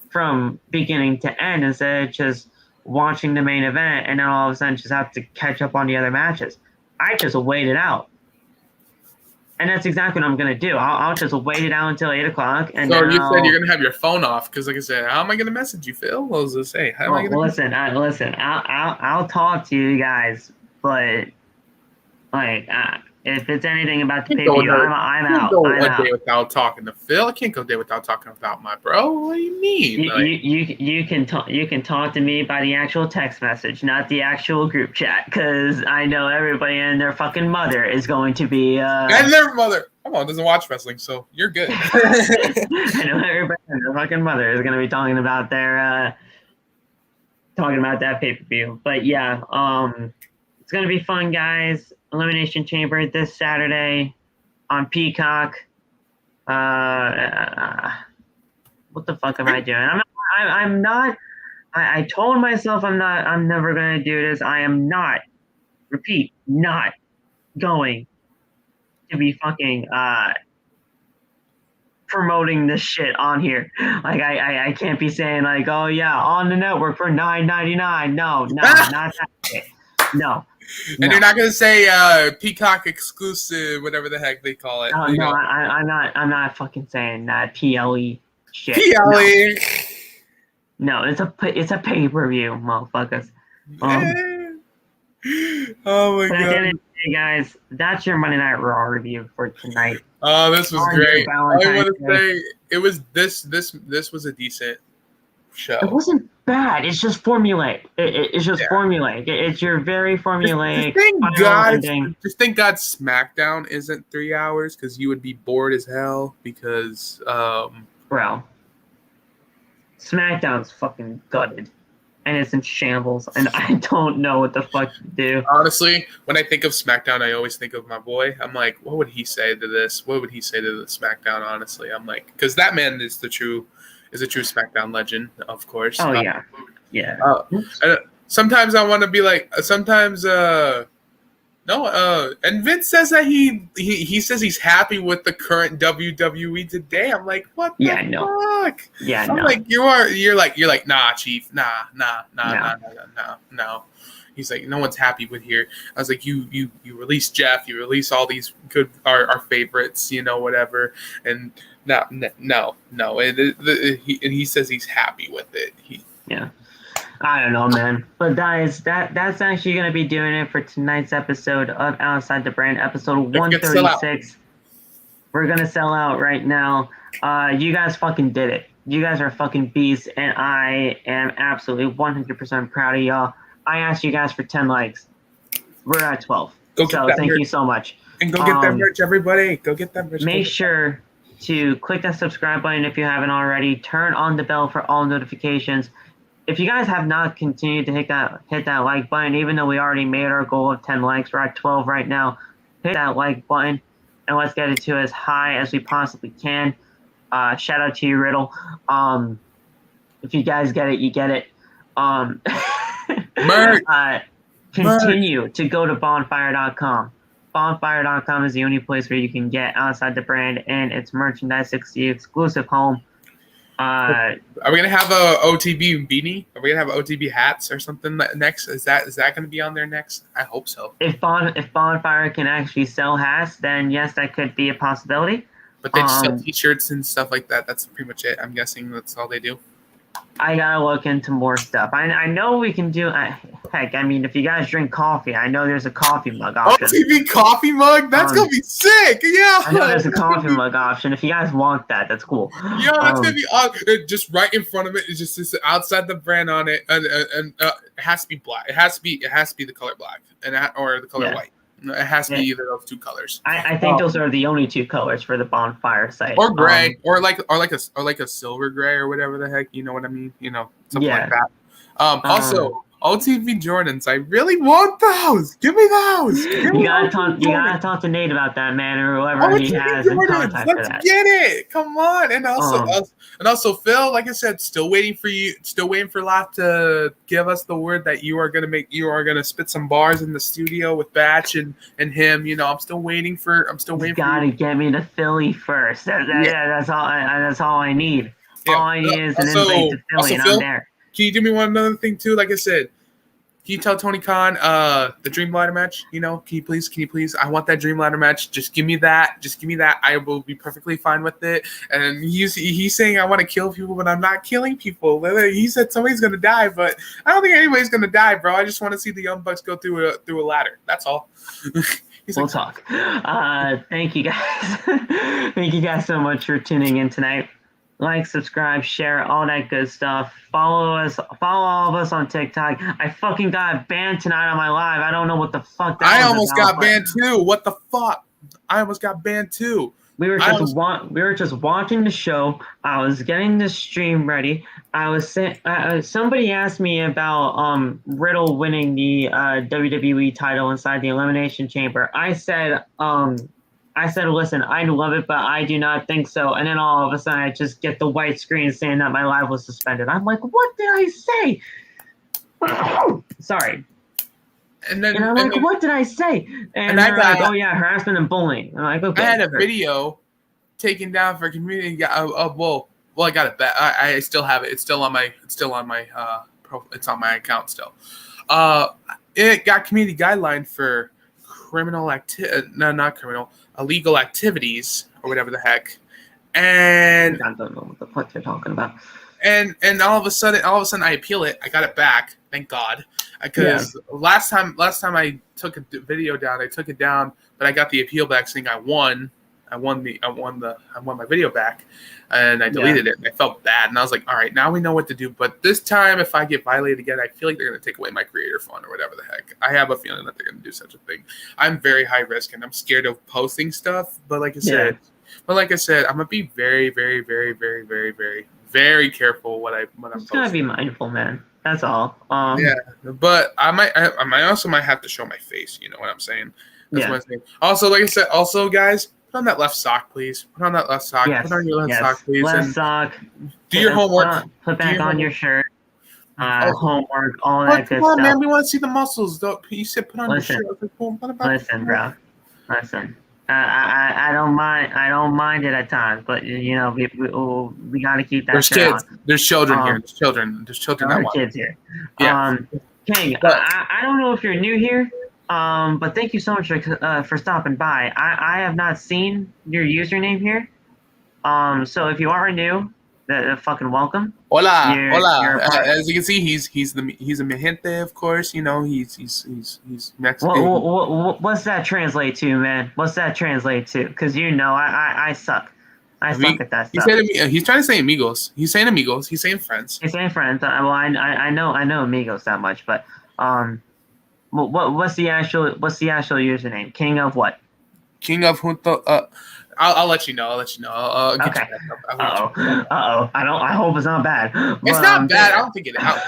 from beginning to end instead of just watching the main event and then all of a sudden just have to catch up on the other matches. I just wait it out. And that's exactly what I'm going to do. I'll just wait it out until 8:00. And so you said you're going to have your phone off because, like I said, how am I going to message you, Phil? What was I say? How am I going to listen. I'll talk to you guys, but if it's anything about the pay-per-view, I'm out. I can't go a day without talking to Phil. I can't go a day without talking about my bro. What do you mean? You can talk to me by the actual text message, not the actual group chat, because I know everybody and their fucking mother is going to be and their mother. Come on, doesn't watch wrestling, so you're good. I know everybody and their fucking mother is going to be talking about that pay-per-view. But yeah, it's going to be fun, guys. Elimination Chamber this Saturday on Peacock. What the fuck am I doing? I'm not. I told myself I'm never going to do this. I am not. Repeat, not going to be fucking promoting this shit on here. I can't be saying oh yeah, on the network for $9.99. No, not that shit. No. And they're not gonna say Peacock exclusive, whatever the heck they call it. Oh no, I'm not fucking saying that PLE shit. PLE. No, it's a pay-per-view, motherfuckers. Oh my god! At the end of the day, guys, that's your Monday Night Raw review for tonight. Oh, this was great. I want to say it was this was a decent show. It wasn't bad. It's just formulaic. It's just formulaic. It's your very formulaic. Just thank God SmackDown isn't 3 hours because you would be bored as hell because bro, SmackDown's fucking gutted. And it's in shambles, and I don't know what the fuck to do. Honestly, when I think of SmackDown, I always think of my boy. I'm like, what would he say to this? What would he say to the SmackDown? Honestly, I'm like, because that man is a true SmackDown legend, of course. Oh yeah. Sometimes I want to be like, and Vince says that he says he's happy with the current WWE today. I'm like, what the fuck? Yeah, I'm like, you're like, nah, Chief, nah. He's like, no one's happy with here. I was like, you release Jeff, you release all these good our favorites, whatever, and no. And he says he's happy with it. I don't know, man. But guys, that's actually going to be doing it for tonight's episode of Outside the Brand, episode 136. We're going to sell out right now. You guys fucking did it. You guys are fucking beasts, and I am absolutely 100% proud of y'all. I asked you guys for 10 likes. We're at 12. So thank you so much. And go get that merch, everybody. Go get that merch. Make sure to click that subscribe button if you haven't already. Turn on the bell for all notifications. If you guys have not continued to hit that like button, even though we already made our goal of 10 likes, we're at 12 right now. Hit that like button, and let's get it to as high as we possibly can. Shout out to you, Riddle. If you guys get it, you get it. Continue to go to bonfire.com. Bonfire.com is the only place where you can get Outside the Brand and its merchandise. It's the exclusive home. Are we gonna have a OTB beanie? Are we gonna have OTB hats or something next? Is that gonna be on there next? I hope so. If Bonfire can actually sell hats, then yes, that could be a possibility. But they just sell T-shirts and stuff like that. That's pretty much it. I'm guessing that's all they do. I gotta look into more stuff. I know we can do. Heck, I mean, if you guys drink coffee, I know there's a coffee mug option. OTB coffee mug? That's gonna be sick. Yeah. I know there's a coffee mug option. If you guys want that, that's cool. Yeah, that's gonna be just right in front of it. It's just Outside the Brand on it, and it has to be black. It has to be the color black or the color white. It has to be either of two colors. I think those are the only two colors for the Bonfire site. Or gray, or like a silver gray or whatever the heck. You know what I mean? Something like that. Also, OTV Jordans. I really want those. Give me those. You gotta talk to Nate about that, man, or whoever he has in contact for that. Let's get it. Come on. And also, Phil, like I said, still waiting for Lot to give us the word that you are gonna spit some bars in the studio with Batch and him. I'm still waiting for. You gotta get me to Philly first. That's all I need. Yeah. All I need is an invite to Philly, and I'm there. Can you do me another thing too? Like I said, can you tell Tony Khan the Dream Ladder match? Can you please? I want that Dream Ladder match. Just give me that. I will be perfectly fine with it. And he's saying I want to kill people, but I'm not killing people. He said somebody's gonna die, but I don't think anybody's gonna die, bro. I just want to see the Young Bucks go through a ladder. That's all. We'll talk. Thank you guys. Thank you guys so much for tuning in tonight. Like, subscribe, share, all that good stuff. Follow all of us on TikTok. I fucking got banned tonight on my live. I don't know what the fuck that was. I almost got banned too. What the fuck? I almost got banned too. We were just watching the show. I was getting the stream ready. I was somebody asked me about Riddle winning the WWE title inside the Elimination Chamber. I said, listen, I'd love it, but I do not think so. And then all of a sudden, I just get the white screen saying that my live was suspended. I'm like, what did I say? Sorry. And I'm like, what did I say? And I got, like, oh yeah, harassment and bullying. I'm like, okay. I had a video taken down for community. Well, I got it back. I still have it. It's on my account still. it got community guideline for illegal activities or whatever the heck. And I don't know what the fuck you're talking about. And all of a sudden I appeal it. I got it back, thank God. Because last time I took a video down, I took it down, but I got the appeal back saying I won. I won my video back, and I deleted it. And I felt bad, and I was like, all right, now we know what to do. But this time, if I get violated again, I feel like they're going to take away my creator fund or whatever the heck. I have a feeling that they're going to do such a thing. I'm very high risk, and I'm scared of posting stuff. But like I said, I'm gonna be very, very, very, very, very, very, very careful when I'm posting. Just gotta be mindful, man. That's all. But I also might have to show my face. You know what I'm saying? That's what I'm saying. Also, like I said, guys, put on that left sock, please. Put on that left sock. Yes. Put on your left sock, please. Left sock. Do your homework. Put back on your shirt. Homework, all that good stuff. Come on, man. stuff. We want to see the muscles. You said put on your shirt. Listen, bro. Listen. I don't mind it at times, but we got to keep that. There's kids. On. There's children here. There's children. There are kids here. Yeah. King, I don't know if you're new here, but thank you so much for stopping by. I have not seen your username here, so if you are new, fucking welcome. Hola. As you can see, he's a mi gente, of course. He's Mexican. What's that translate to, man? What's that translate to? Because I suck. I suck at that stuff. He's trying to say amigos. He's saying amigos. He's saying friends. He's saying friends. Well, I know amigos that much, but what's the actual username? King of what? King of junto. I'll let you know. I'll get okay. Uh-oh. I hope it's not bad. It's not bad. I don't think it helps.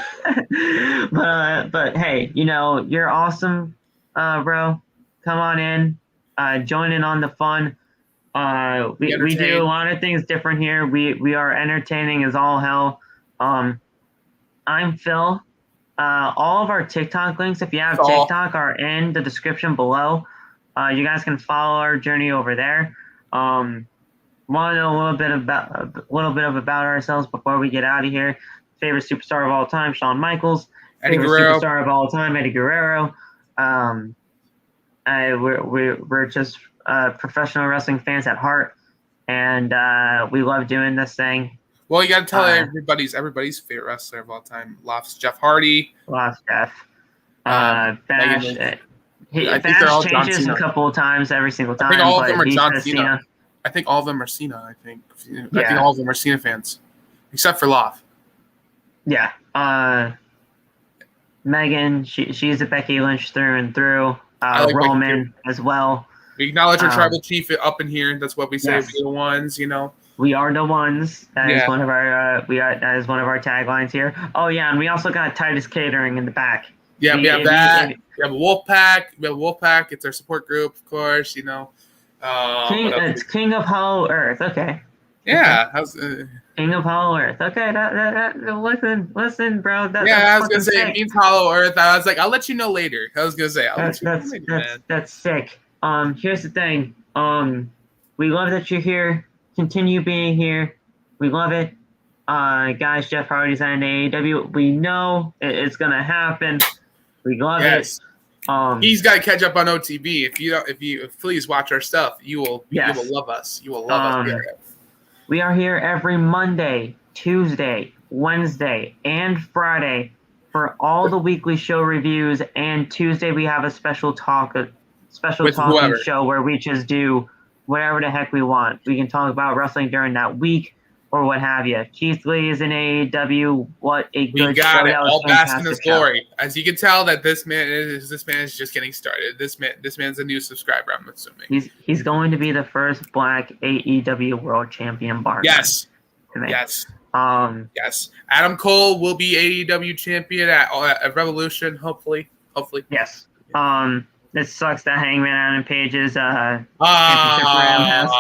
but hey, you're awesome, bro. Come on in. Join in on the fun. We do a lot of things different here. We are entertaining as all hell. I'm Phil. All of our TikTok links, if you have TikTok, are in the description below. You guys can follow our journey over there. Want to know a little bit about ourselves before we get out of here? Favorite superstar of all time, Shawn Michaels. Eddie Guerrero. Superstar of all time, Eddie Guerrero. We're just professional wrestling fans at heart, and we love doing this thing. Well, you got to tell everybody's favorite wrestler of all time. Lost Jeff Hardy. Lost Jeff. Bash. Bash changes a couple of times every single time. I think all of them are John Cena. I think all of them are Cena. I think all of them are Cena fans, except for Love. Yeah. Megan, she's a Becky Lynch through and through. Like Roman as well. We acknowledge our tribal chief up in here. That's what we say. Yes. We're the ones, We are the ones. That is one of our that is one of our taglines here. Oh yeah, and we also got Titus Catering in the back. Yeah, we have that. We have a Wolfpack. It's our support group, of course. It's King of Hollow Earth. Okay. Yeah. King of Hollow Earth. Okay. Listen, bro. I was gonna say it means Hollow Earth. I was like, I'll let you know later. I was gonna say, that's sick. Here's the thing. We love that you're here. Continue being here. We love it. Guys, Jeff Hardy's on AEW. We know it's gonna happen. We love it. He's got to catch up on OTB. If you please watch our stuff, you will love us. You will love us. We are here every Monday, Tuesday, Wednesday, and Friday for all the weekly show reviews. And Tuesday we have a special talking show where we just do whatever the heck we want. We can talk about wrestling during that week or what have you. Keith Lee is in AEW. What a good show. We got it. All bask in his glory. As you can tell that this man is just getting started. This man's a new subscriber, I'm assuming. He's going to be the first black AEW world champion bar. Yes. Yes. Yes. Adam Cole will be AEW champion at Revolution, hopefully. Yes. It sucks that Hangman Adam Page's championship run has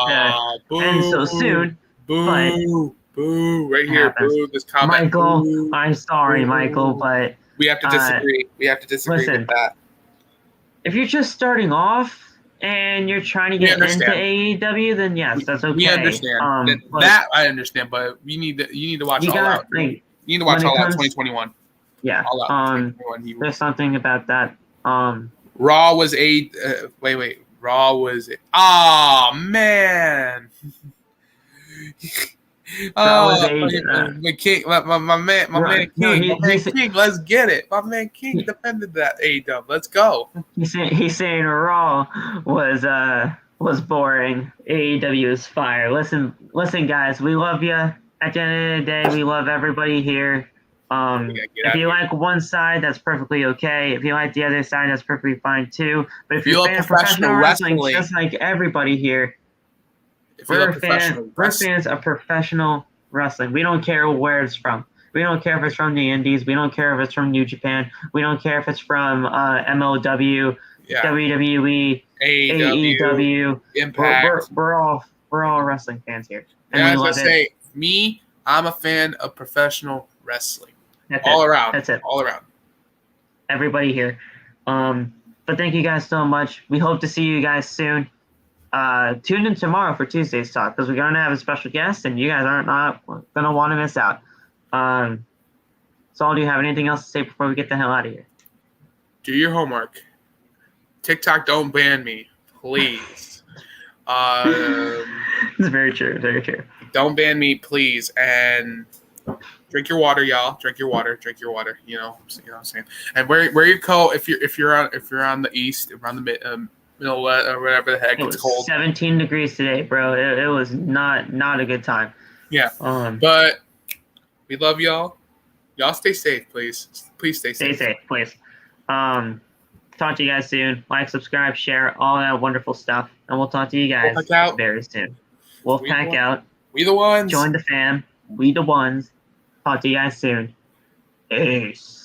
to end so soon. Boo! Right here, boo! This comment, Michael. Boo, I'm sorry, Michael, but we have to disagree. Listen, with that. If you're just starting off and you're trying to get into AEW, then yes, that's okay. We understand that. I understand, but you need to watch All Out. You need to watch All Out 2021. Yeah. All Out 2021. There's something about that. Raw was wait. Raw was oh man. My King, my man King, let's get it. My man King defended that AEW. Let's go. He's saying Raw was boring. AEW is fire. Listen, guys, we love you. At the end of the day, we love everybody here. If you like one side, that's perfectly okay. If you like the other side, that's perfectly fine too. But if you're a fan of professional wrestling, just like everybody here, we're fans of professional wrestling. We don't care where it's from. We don't care if it's from the Indies. We don't care if it's from New Japan. We don't care if it's from MLW, WWE, AEW, Impact. We're all wrestling fans here. And as I say, I'm a fan of professional wrestling. Around. That's it. All around. Everybody here. But thank you guys so much. We hope to see you guys soon. Tune in tomorrow for Tuesday's talk because we're going to have a special guest and you guys are not going to want to miss out. Saul, do you have anything else to say before we get the hell out of here? Do your homework. TikTok, don't ban me, please. It's very true. Very true. Don't ban me, please. And drink your water, y'all. Drink your water. You know what I'm saying. And wear your coat if you're on the east, around the middle or whatever the heck. It's cold. 17 degrees today, bro. It was not a good time. Yeah. But we love y'all. Y'all stay safe, please. Please stay safe. Stay safe, please. Talk to you guys soon. Like, subscribe, share, all that wonderful stuff. And we'll talk to you guys very soon. Wolfpack out. We the ones. Join the fam. We the ones. Talk to you guys soon. Peace.